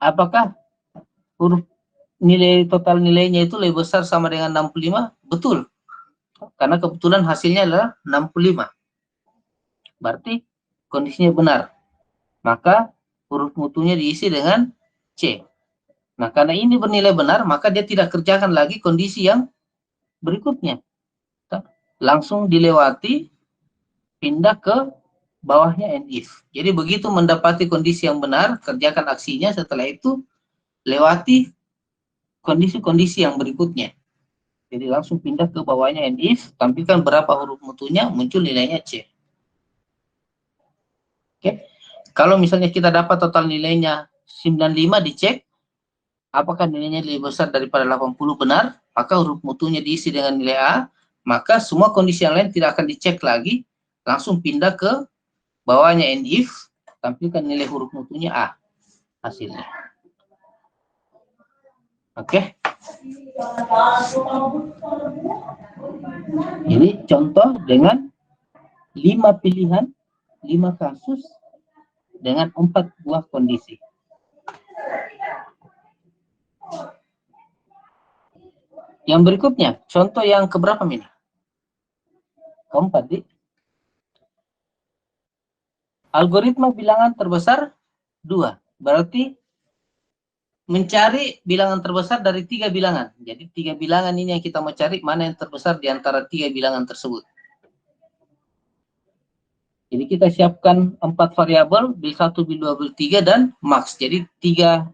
[SPEAKER 1] Apakah huruf nilai total nilainya itu lebih besar sama dengan 65? Betul. Karena kebetulan hasilnya adalah 65. Berarti kondisinya benar. Maka huruf mutunya diisi dengan C. Nah, karena ini bernilai benar, maka dia tidak kerjakan lagi kondisi yang berikutnya. Langsung dilewati, pindah ke bawahnya and if. Jadi begitu mendapati kondisi yang benar, kerjakan aksinya, setelah itu lewati kondisi-kondisi yang berikutnya. Jadi langsung pindah ke bawahnya and if, tampilkan berapa huruf mutunya, muncul nilainya C. Oke. Kalau misalnya kita dapat total nilainya 95, dicek apakah nilainya lebih besar daripada 80 benar, maka huruf mutunya diisi dengan nilai A, maka semua kondisi yang lain tidak akan dicek lagi, langsung pindah ke bawahnya and if, tampilkan nilai huruf mutunya A hasilnya. Oke. Ini contoh dengan 5 pilihan, 5 kasus dengan 4 buah kondisi. Yang berikutnya, contoh yang keberapa ini? Keempat, di algoritma bilangan terbesar 2. Berarti mencari bilangan terbesar dari 3 bilangan. Jadi 3 bilangan ini yang kita mau cari, mana yang terbesar di antara 3 bilangan tersebut. Jadi kita siapkan 4 variabel, bil 1, bil 2, bil 3, dan max. Jadi 3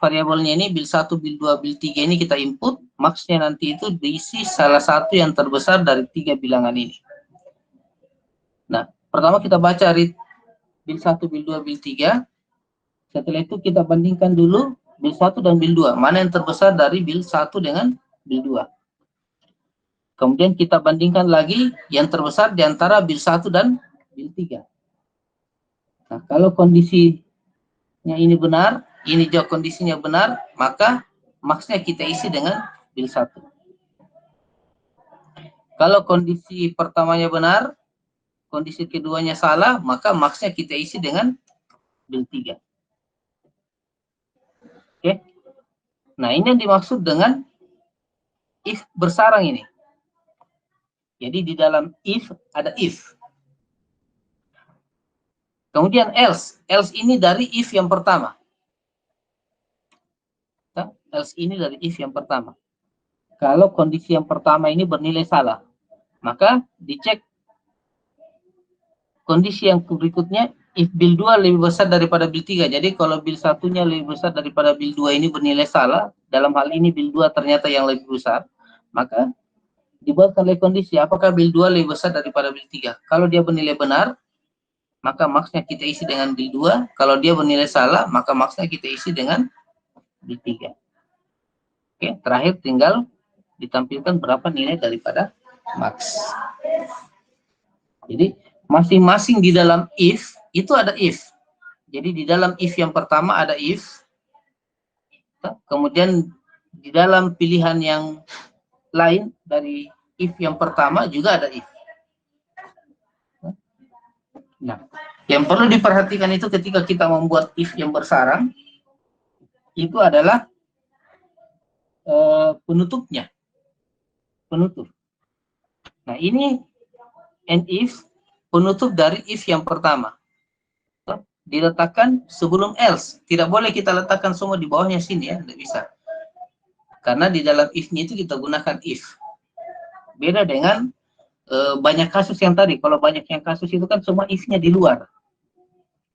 [SPEAKER 1] variabelnya ini, bil 1, bil 2, bil 3 ini kita input, maxnya nanti itu diisi salah satu yang terbesar dari 3 bilangan ini. Nah, pertama kita baca bil 1, bil 2, bil 3. Setelah itu kita bandingkan dulu bil 1 dan bil 2. Mana yang terbesar dari bil 1 dengan bil 2. Kemudian kita bandingkan lagi yang terbesar di antara bil 1 dan bil 3. Nah, kalau kondisinya ini benar, ini juga kondisinya benar, maka maksnya kita isi dengan bil 1. Kalau kondisi pertamanya benar, kondisi keduanya salah, maka maksnya kita isi dengan bil 3. Oke. Nah, ini yang dimaksud dengan if bersarang ini. Jadi di dalam if ada if. Kemudian else. Else ini dari if yang pertama. Else ini dari if yang pertama. Kalau kondisi yang pertama ini bernilai salah, maka dicek kondisi yang berikutnya, if bil 2 lebih besar daripada bil 3. Jadi kalau bil 1-nya lebih besar daripada bil 2 ini bernilai salah, dalam hal ini bil 2 ternyata yang lebih besar, maka dibuat oleh kondisi apakah bil 2 lebih besar daripada bil 3. Kalau dia bernilai benar, maka maksnya kita isi dengan bil 2. Kalau dia bernilai salah, maka maksnya kita isi dengan bil 3. Oke, terakhir tinggal ditampilkan berapa nilai daripada maks. Jadi masing-masing di dalam if itu ada if. Jadi di dalam if yang pertama ada if, kemudian di dalam pilihan yang lain dari if yang pertama juga ada if. Nah, yang perlu diperhatikan itu ketika kita membuat if yang bersarang, itu adalah penutupnya. Penutup. Nah, ini and if, penutup dari if yang pertama. Diletakkan sebelum else. Tidak boleh kita letakkan semua di bawahnya sini ya, tidak bisa. Karena di dalam if-nya itu kita gunakan if. Beda dengan banyak kasus yang tadi. Kalau banyak yang kasus itu kan semua if-nya di luar.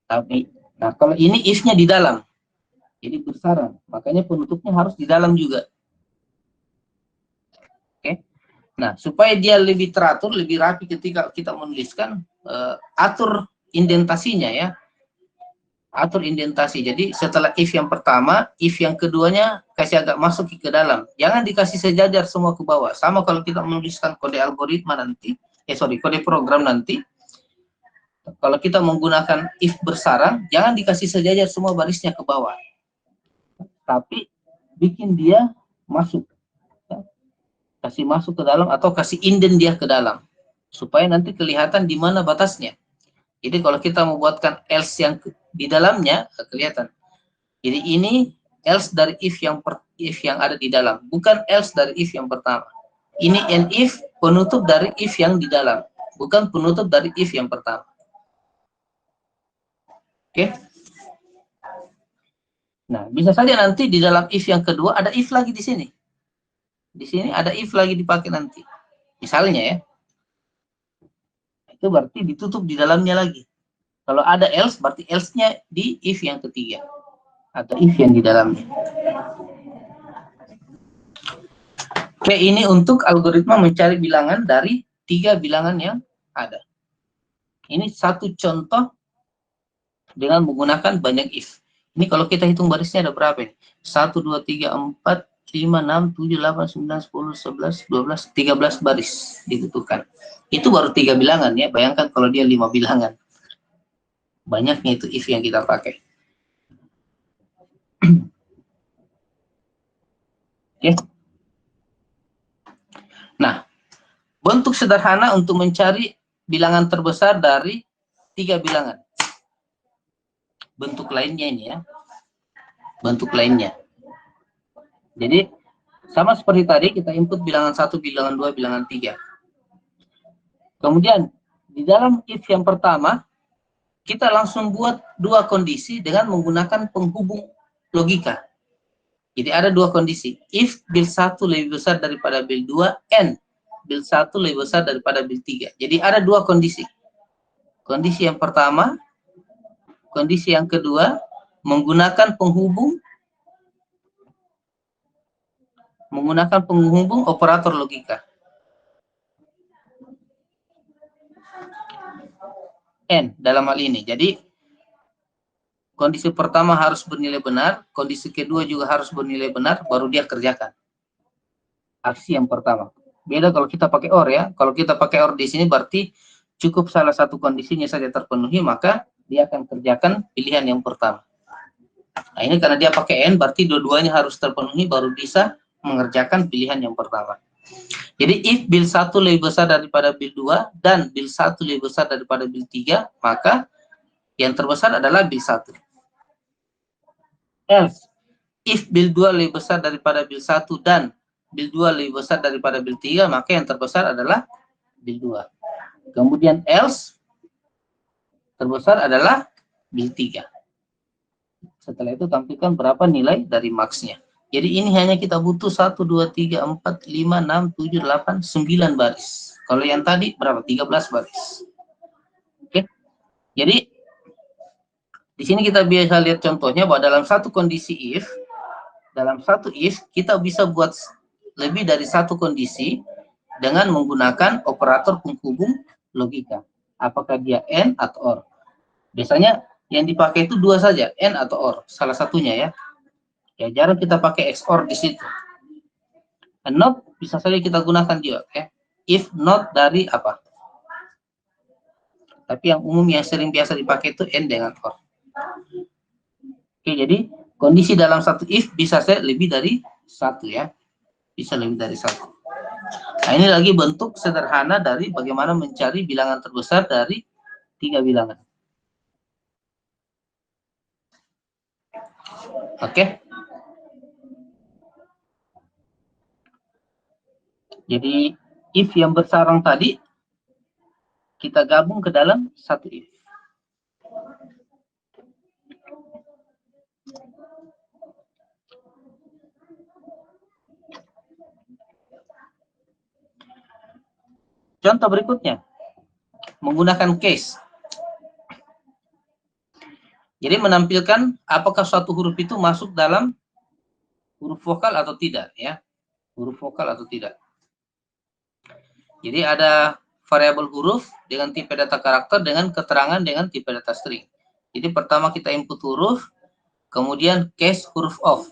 [SPEAKER 1] Tapi, nah kalau ini if-nya di dalam. Jadi bersarang. Makanya penutupnya harus di dalam juga. Oke. Nah, supaya dia lebih teratur, lebih rapi ketika kita menuliskan, atur indentasinya ya. Atur indentasi. Jadi setelah if yang pertama, if yang keduanya kasih agak masuk ke dalam. Jangan dikasih sejajar semua ke bawah. Sama kalau kita menuliskan kode algoritma nanti, kode program nanti. Kalau kita menggunakan if bersarang, jangan dikasih sejajar semua barisnya ke bawah. Tapi bikin dia masuk. Kasih masuk ke dalam atau kasih indent dia ke dalam. Supaya nanti kelihatan di mana batasnya. Jadi kalau kita membuatkan else yang di dalamnya, kelihatan. Jadi ini else dari if yang ada di dalam, bukan else dari if yang pertama. Ini and if penutup dari if yang di dalam, bukan penutup dari if yang pertama. Oke? Nah, bisa saja nanti di dalam if yang kedua ada if lagi di sini. Di sini ada if lagi dipakai nanti. Misalnya ya. Itu berarti ditutup di dalamnya lagi. Kalau ada else, berarti else-nya di if yang ketiga. Atau if yang di dalamnya. Oke, ini untuk algoritma mencari bilangan dari 3 bilangan yang ada. Ini satu contoh dengan menggunakan banyak if. Ini kalau kita hitung barisnya ada berapa ini? 1, 2, 3, 4, 5, 6, 7, 8, 9, 10, 11, 12, 13 baris dibutuhkan. Itu baru 3 bilangan ya. Bayangkan kalau dia 5 bilangan. Banyaknya itu if yang kita pakai. Oke. Nah, bentuk sederhana untuk mencari bilangan terbesar dari 3 bilangan. Bentuk lainnya ini ya. Bentuk lainnya. Jadi, sama seperti tadi, kita input bilangan 1, bilangan 2, bilangan 3. Kemudian, di dalam if yang pertama, kita langsung buat 2 kondisi dengan menggunakan penghubung logika. Jadi ada 2 kondisi. If bil 1 lebih besar daripada bil 2, and bil 1 lebih besar daripada bil 3. Jadi ada 2 kondisi. Kondisi yang pertama, kondisi yang kedua, menggunakan penghubung operator logika. N dalam hal ini. Jadi kondisi pertama harus bernilai benar, kondisi kedua juga harus bernilai benar, baru dia kerjakan aksi yang pertama. Beda kalau kita pakai OR ya. Kalau kita pakai OR di sini berarti cukup salah satu kondisinya saja terpenuhi, maka dia akan kerjakan pilihan yang pertama. Nah, ini karena dia pakai N, berarti dua-duanya harus terpenuhi baru bisa mengerjakan pilihan yang pertama. Jadi if bil 1 lebih besar daripada bil 2 dan bil 1 lebih besar daripada bil 3, maka yang terbesar adalah bil 1. Else, if bil 2 lebih besar daripada bil 1 dan bil 2 lebih besar daripada bil 3, maka yang terbesar adalah bil 2. Kemudian else, terbesar adalah bil 3. Setelah itu tampilkan berapa nilai dari max-nya. Jadi ini hanya kita butuh 1, 2, 3, 4, 5, 6, 7, 8, 9 baris. Kalau yang tadi berapa? 13 baris. Oke. Jadi di sini kita biasa lihat contohnya bahwa dalam satu kondisi if, kita bisa buat lebih dari satu kondisi dengan menggunakan operator penghubung logika. Apakah dia AND atau OR. Biasanya yang dipakai itu dua saja, AND atau OR, salah satunya ya. Ya, jarang kita pakai XOR di situ. Not bisa saja kita gunakan juga, ya. If not dari apa? Tapi yang umum yang sering biasa dipakai itu AND dengan OR. Oke, jadi kondisi dalam satu if bisa saya lebih dari satu ya. Bisa lebih dari satu. Nah, ini lagi bentuk sederhana dari bagaimana mencari bilangan terbesar dari 3 bilangan. Oke. Jadi if yang bersarang tadi kita gabung ke dalam satu if. Contoh berikutnya, menggunakan case. Jadi menampilkan apakah suatu huruf itu masuk dalam huruf vokal atau tidak, ya. Huruf vokal atau tidak. Jadi ada variabel huruf dengan tipe data karakter dengan keterangan dengan tipe data string. Jadi pertama kita input huruf, kemudian case huruf of.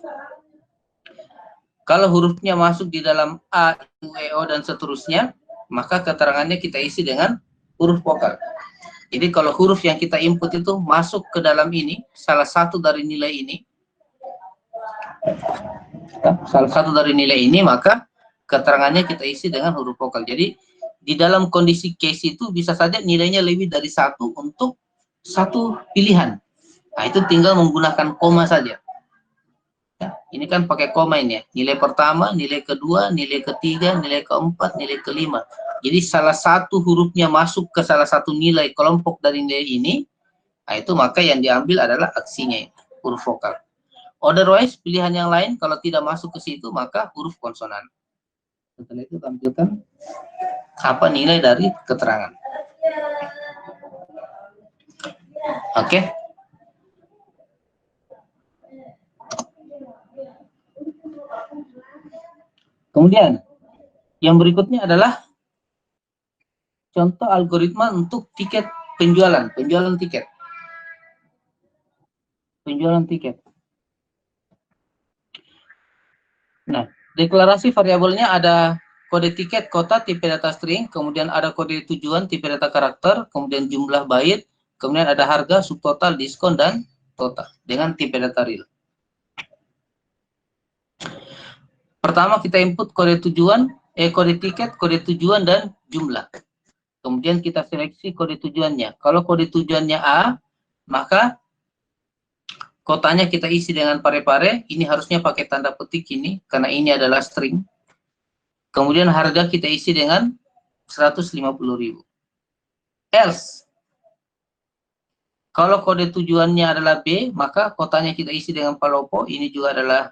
[SPEAKER 1] Kalau hurufnya masuk di dalam A, U, E, O, dan seterusnya, maka keterangannya kita isi dengan huruf vokal. Jadi kalau huruf yang kita input itu masuk ke dalam ini, salah satu dari nilai ini, maka keterangannya kita isi dengan huruf vokal. Jadi di dalam kondisi case itu bisa saja nilainya lebih dari satu untuk satu pilihan. Nah, itu tinggal menggunakan koma saja. Ya, ini kan pakai koma ini ya. Nilai pertama, nilai kedua, nilai ketiga, nilai keempat, nilai kelima. Jadi salah satu hurufnya masuk ke salah satu nilai kelompok dari nilai ini, nah itu maka yang diambil adalah aksinya, huruf vokal. Otherwise, pilihan yang lain kalau tidak masuk ke situ, maka huruf konsonan. Setelah itu tampilkan apa nilai dari keterangan. Oke. Kemudian, yang berikutnya adalah contoh algoritma untuk tiket penjualan tiket. Nah, deklarasi variabelnya ada kode tiket, kota, tipe data string, kemudian ada kode tujuan, tipe data karakter, kemudian jumlah bait, kemudian ada harga, subtotal, diskon, dan total dengan tipe data real. Pertama kita input kode tujuan, kode tiket, kode tujuan, dan jumlah. Kemudian kita seleksi kode tujuannya. Kalau kode tujuannya A, maka kotanya kita isi dengan pare-pare. Ini harusnya pakai tanda petik ini, karena ini adalah string. Kemudian harga kita isi dengan 150.000. Else, kalau kode tujuannya adalah B, maka kotanya kita isi dengan palopo. Ini juga adalah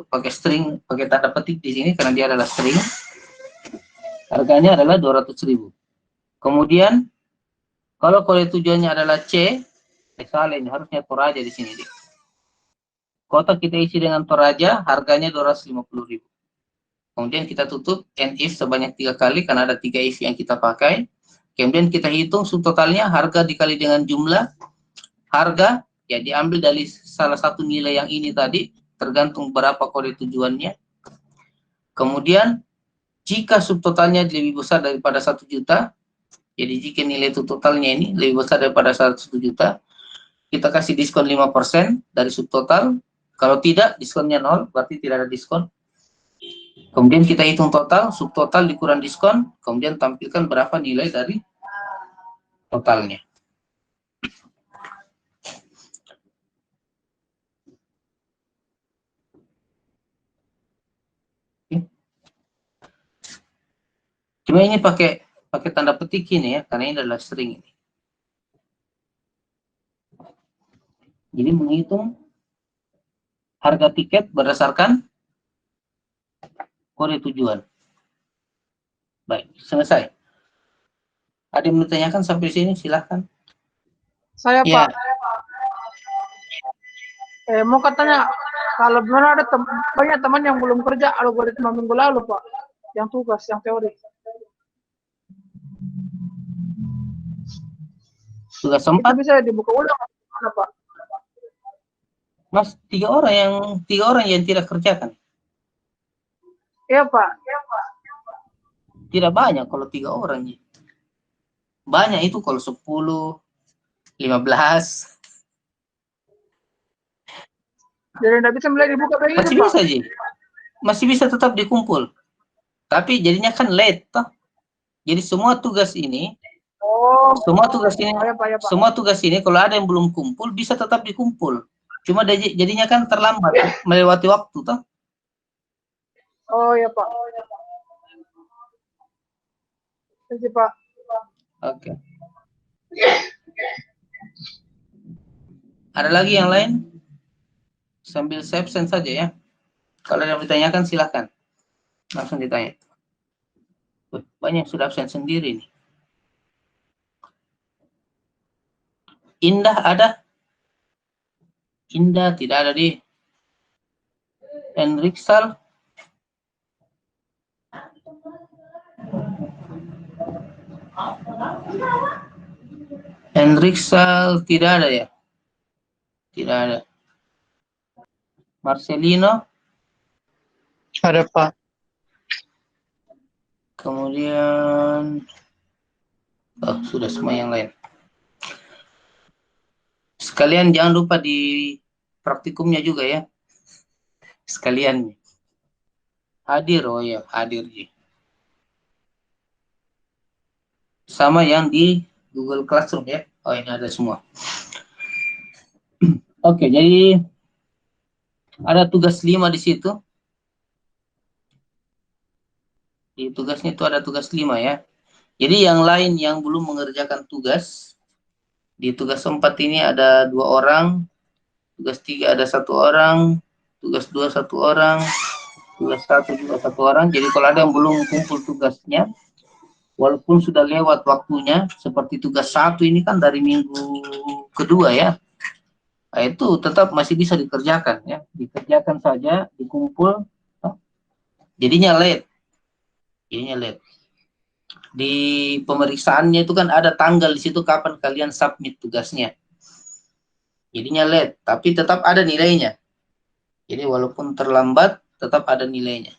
[SPEAKER 1] pakai string, pakai tanda petik di sini karena dia adalah string. Harganya adalah 200.000. Kemudian kalau kode tujuannya adalah C, salah ini harusnya Toraja di sini. Kota kita isi dengan Toraja, harganya 250.000. Kemudian kita tutup and if sebanyak 3 kali karena ada 3 if yang kita pakai. Kemudian kita hitung subtotalnya, harga dikali dengan jumlah. Harga ya diambil dari salah satu nilai yang ini tadi, tergantung berapa kode tujuannya. Kemudian jika subtotalnya lebih besar daripada 1 juta, jadi jika nilai totalnya ini lebih besar daripada 1 juta, kita kasih diskon 5% dari subtotal. Kalau tidak, diskonnya 0, berarti tidak ada diskon. Kemudian kita hitung total, subtotal dikurang diskon, kemudian tampilkan berapa nilai dari totalnya. Cuma ini pakai tanda petik ini ya, karena ini adalah string ini. Jadi menghitung harga tiket berdasarkan kode tujuan. Baik, selesai. Ada yang bertanyakan sampai sini, silahkan.
[SPEAKER 2] Saya
[SPEAKER 1] Ya.
[SPEAKER 2] Pak, mau katanya kalau benar ada banyak teman yang belum kerja algoritma minggu lalu Pak, yang tugas, yang teori.
[SPEAKER 1] Tugas
[SPEAKER 2] Itu
[SPEAKER 1] 4,
[SPEAKER 2] bisa dibuka ulang mana Pak?
[SPEAKER 1] Mas, tiga orang yang tidak kerjakan.
[SPEAKER 2] Iya Pak.
[SPEAKER 1] Tidak banyak kalau 3 orang. Banyak itu kalau 10, 15.
[SPEAKER 2] Jadi tidak bisa mulai dibuka begini
[SPEAKER 1] Masih
[SPEAKER 2] Pak.
[SPEAKER 1] bisa, Ji. Masih bisa tetap dikumpul. Tapi jadinya kan late, toh. Jadi semua tugas ini, semua tugas ini kalau ada yang belum kumpul bisa tetap dikumpul. Cuma jadinya kan terlambat, melewati waktu, toh.
[SPEAKER 2] Oh ya Pak. Terima kasih Pak.
[SPEAKER 1] Oke. Ada lagi yang lain? Sambil saya absen saja ya. Kalau ada yang ditanyakan silahkan. Langsung ditanya. Banyak yang sudah absen sendiri nih. Indah ada? Indah tidak ada di. Enriksal? Enriksal tidak ada ya? Tidak ada. Marcelino?
[SPEAKER 2] Ada Pak.
[SPEAKER 1] Kemudian sudah semua yang lain. Sekalian jangan lupa di praktikumnya juga ya. Sekalian. Hadir, oh ya, hadir. Sama yang di Google Classroom ya. Oh, ini ada semua. Oke, jadi ada tugas 5 di situ. Di tugasnya itu ada tugas 5 ya. Jadi yang lain yang belum mengerjakan tugas, di tugas 4 ini ada 2 orang, tugas 3 ada 1 orang, tugas 2 1 orang, tugas 1 juga 1 orang. Jadi kalau ada yang belum kumpul tugasnya, walaupun sudah lewat waktunya, seperti tugas 1 ini kan dari minggu kedua ya, nah, itu tetap masih bisa dikerjakan ya, dikerjakan saja, dikumpul, jadinya late. Di pemeriksaannya itu kan ada tanggal di situ kapan kalian submit tugasnya. Jadinya late, tapi tetap ada nilainya. Jadi walaupun terlambat, tetap ada nilainya.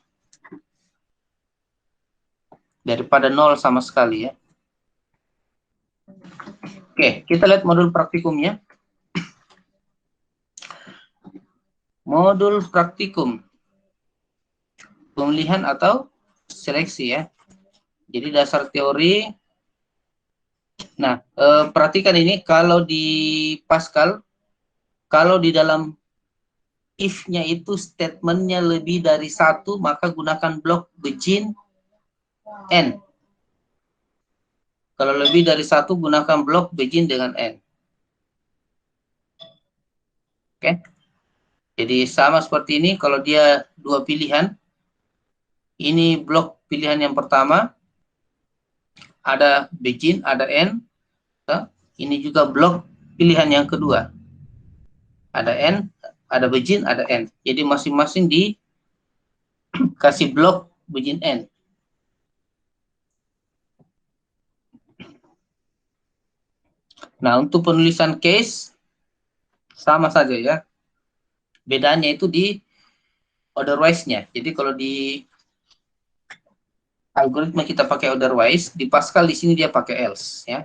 [SPEAKER 1] Daripada 0 sama sekali ya. Oke, kita lihat modul praktikumnya. Modul praktikum. Pemilihan atau seleksi ya. Jadi dasar teori. Nah, perhatikan ini kalau di Pascal, kalau di dalam if-nya itu statementnya lebih dari 1, maka gunakan blok begin n. Kalau lebih dari 1, gunakan blok begin dengan n. Oke. Jadi sama seperti ini, kalau dia 2 pilihan, ini blok pilihan yang pertama, ada begin, ada n. Ini juga blok pilihan yang kedua. Ada n, ada begin, ada n. Jadi masing-masing dikasih blok begin n. Nah, untuk penulisan case, sama saja ya. Bedanya itu di otherwise-nya. Jadi kalau di algoritma kita pakai otherwise, di Pascal di sini dia pakai else ya.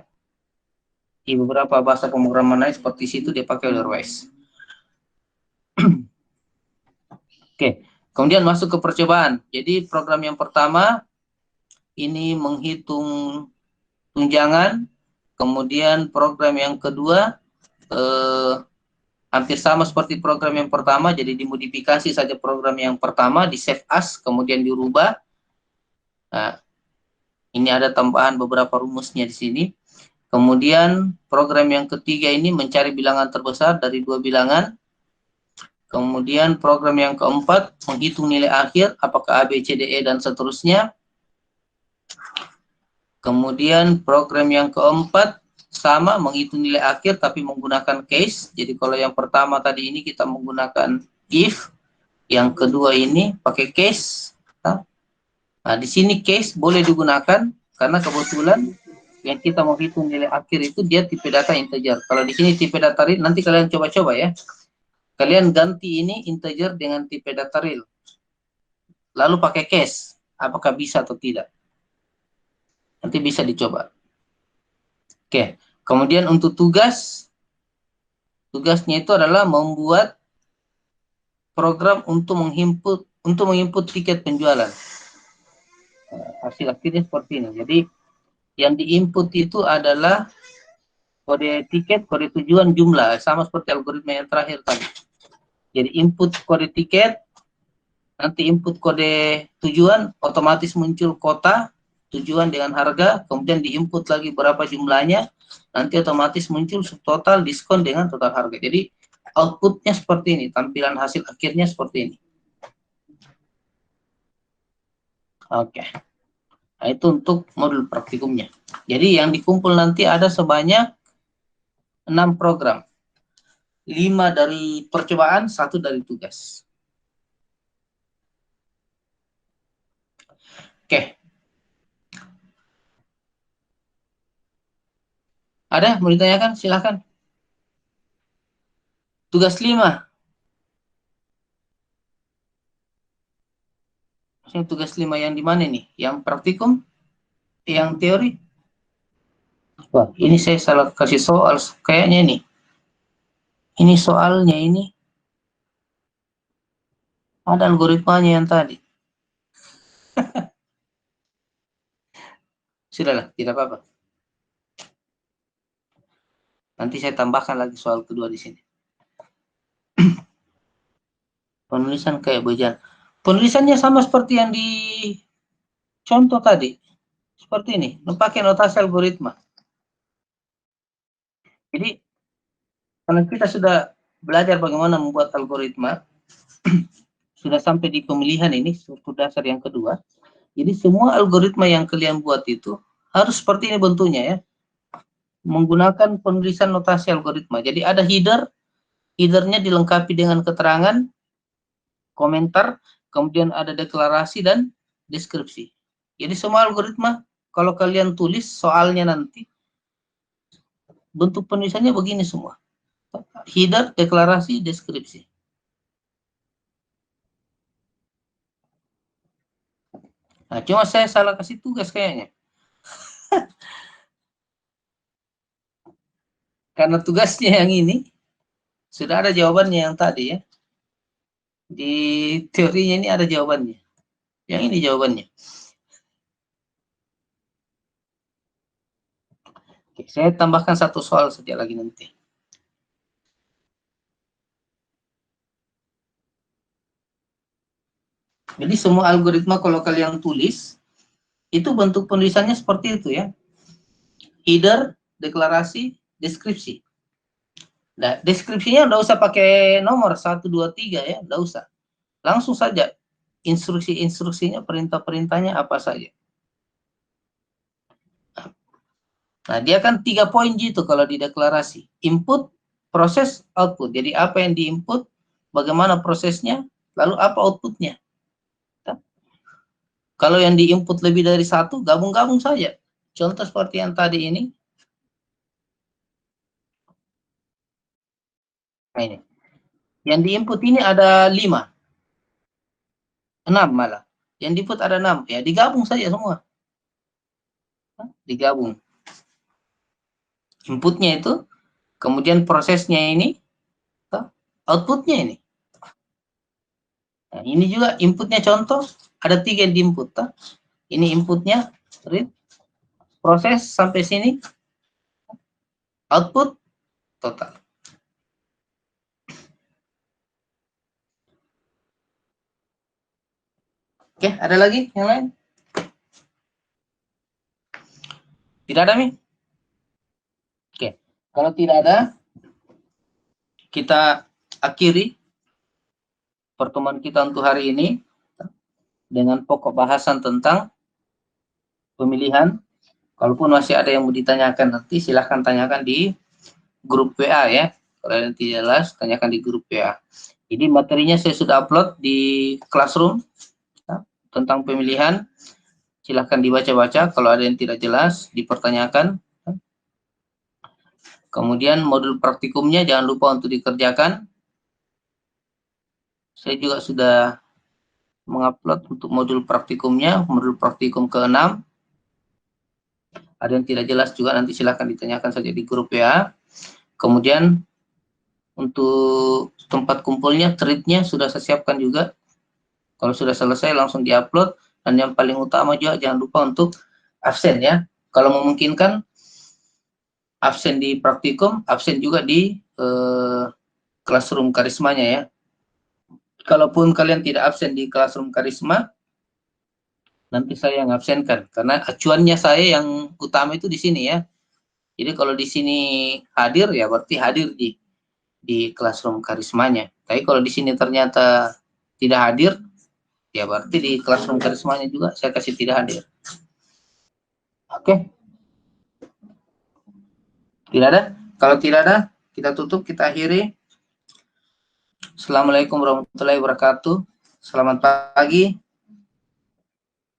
[SPEAKER 1] Di beberapa bahasa pemrograman lain seperti situ dia pakai otherwise. Oke, Kemudian masuk ke percobaan. Jadi program yang pertama ini menghitung tunjangan. Kemudian program yang kedua hampir sama seperti program yang pertama, jadi dimodifikasi saja program yang pertama, di save as, kemudian dirubah. Nah, ini ada tambahan beberapa rumusnya di sini. Kemudian program yang ketiga ini mencari bilangan terbesar dari dua bilangan. Kemudian program yang keempat menghitung nilai akhir, apakah A, B, C, D, E, dan seterusnya. Kemudian program yang keempat sama menghitung nilai akhir tapi menggunakan case. Jadi kalau yang pertama tadi ini kita menggunakan if, yang kedua ini pakai case. Nah, di sini case boleh digunakan karena kebetulan yang kita mau hitung nilai akhir itu dia tipe data integer. Kalau di sini tipe data real, nanti kalian coba-coba ya. Kalian ganti ini integer dengan tipe data real. Lalu pakai case, apakah bisa atau tidak? Nanti bisa dicoba. Oke, kemudian untuk tugasnya itu adalah membuat program untuk menginput tiket penjualan. Hasil akhirnya seperti ini. Jadi yang diinput itu adalah kode tiket, kode tujuan, jumlah, sama seperti algoritma yang terakhir tadi. Jadi input kode tiket, nanti input kode tujuan, otomatis muncul kota tujuan dengan harga, kemudian diinput lagi berapa jumlahnya, nanti otomatis muncul subtotal diskon dengan total harga. Jadi outputnya seperti ini, tampilan hasil akhirnya seperti ini. Oke. Nah, itu untuk modul praktikumnya. Jadi yang dikumpul nanti ada sebanyak 6 program. 5 dari percobaan, 1 dari tugas. Oke. Ada mau ditanyakan? Silahkan. Tugas 5. Tugas 5 yang di mana nih? Yang praktikum? Yang teori? Wah, ini saya salah kasih soal kayaknya nih. Ini soalnya ini. Ada algoritmanya yang tadi. Sudahlah, tidak apa-apa. Nanti saya tambahkan lagi soal kedua di sini. Penulisan kayak bejana. Penulisannya sama seperti yang di contoh tadi. Seperti ini, pakai notasi algoritma. Jadi, karena kita sudah belajar bagaimana membuat algoritma, sudah sampai di pemilihan ini, struktur dasar yang kedua. Jadi semua algoritma yang kalian buat itu harus seperti ini bentuknya ya. Menggunakan penulisan notasi algoritma. Jadi ada headernya dilengkapi dengan keterangan, komentar, kemudian ada deklarasi dan deskripsi. Jadi semua algoritma, kalau kalian tulis soalnya nanti, bentuk penulisannya begini semua. Header, deklarasi, deskripsi. Nah, cuma saya salah kasih tugas kayaknya. Karena tugasnya yang ini, sudah ada jawabannya yang tadi ya. Di teorinya ini ada jawabannya. Yang ini jawabannya. Oke, saya tambahkan satu soal saja lagi nanti. Jadi semua algoritma kalau kalian tulis, itu bentuk penulisannya seperti itu ya. Header, deklarasi, deskripsi. Nah, deskripsinya nggak usah pakai nomor 1, 2, 3 ya, nggak usah. Langsung saja instruksi-instruksinya, perintah-perintahnya apa saja. Nah, dia kan 3 poin gitu kalau di deklarasi. Input, proses, output. Jadi apa yang diinput, bagaimana prosesnya, lalu apa outputnya. Kalau yang diinput lebih dari 1, gabung-gabung saja. Contoh seperti yang tadi ini. Nah, ini. Yang diinput ini ada 5. 6 malah. Yang diinput ada 6. Ya, digabung saja semua. Digabung. Inputnya itu, kemudian prosesnya ini, outputnya ini. Nah, ini juga inputnya contoh, ada 3 di input. Ini inputnya, read, proses sampai sini, output, total. Oke, ada lagi yang lain? Tidak ada, Mi? Oke, kalau tidak ada, kita akhiri pertemuan kita untuk hari ini dengan pokok bahasan tentang pemilihan. Kalaupun masih ada yang mau ditanyakan nanti, silahkan tanyakan di grup WA ya. Kalau yang tidak jelas, tanyakan di grup WA. Jadi materinya saya sudah upload di Classroom ya, tentang pemilihan. Silahkan dibaca-baca. Kalau ada yang tidak jelas, dipertanyakan. Kemudian modul praktikumnya jangan lupa untuk dikerjakan. Saya juga sudah mengupload untuk modul praktikumnya, modul praktikum ke-6. Ada yang tidak jelas juga nanti silahkan ditanyakan saja di grup WA. Kemudian untuk tempat kumpulnya, thread-nya sudah saya siapkan juga. Kalau sudah selesai langsung diupload. Dan yang paling utama juga jangan lupa untuk absen ya. Kalau memungkinkan absen di praktikum, absen juga di Classroom Karismanya ya. Kalaupun kalian tidak absen di Classroom Karisma, nanti saya yang absenkan karena acuannya saya yang utama itu di sini ya. Jadi kalau di sini hadir ya berarti hadir di Classroom Karismanya. Tapi kalau di sini ternyata tidak hadir, ya berarti di Classroom Karismanya juga saya kasih tidak hadir. Oke. Tidak ada? Kalau tidak ada, kita tutup, kita akhiri. Assalamualaikum warahmatullahi wabarakatuh. Selamat pagi.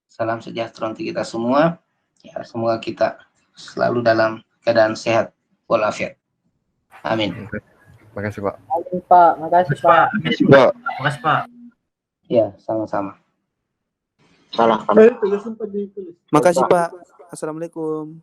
[SPEAKER 1] Salam sejahtera untuk kita semua. Ya, semoga kita selalu dalam keadaan sehat walafiat. Amin.
[SPEAKER 3] Terima kasih, Pak.
[SPEAKER 2] Makasih, Pak. Makasih, Pak.
[SPEAKER 3] Makasih, Pak.
[SPEAKER 4] Makasih, Pak.
[SPEAKER 1] Ya, sama-sama.
[SPEAKER 5] Makasih, Pak. Assalamualaikum.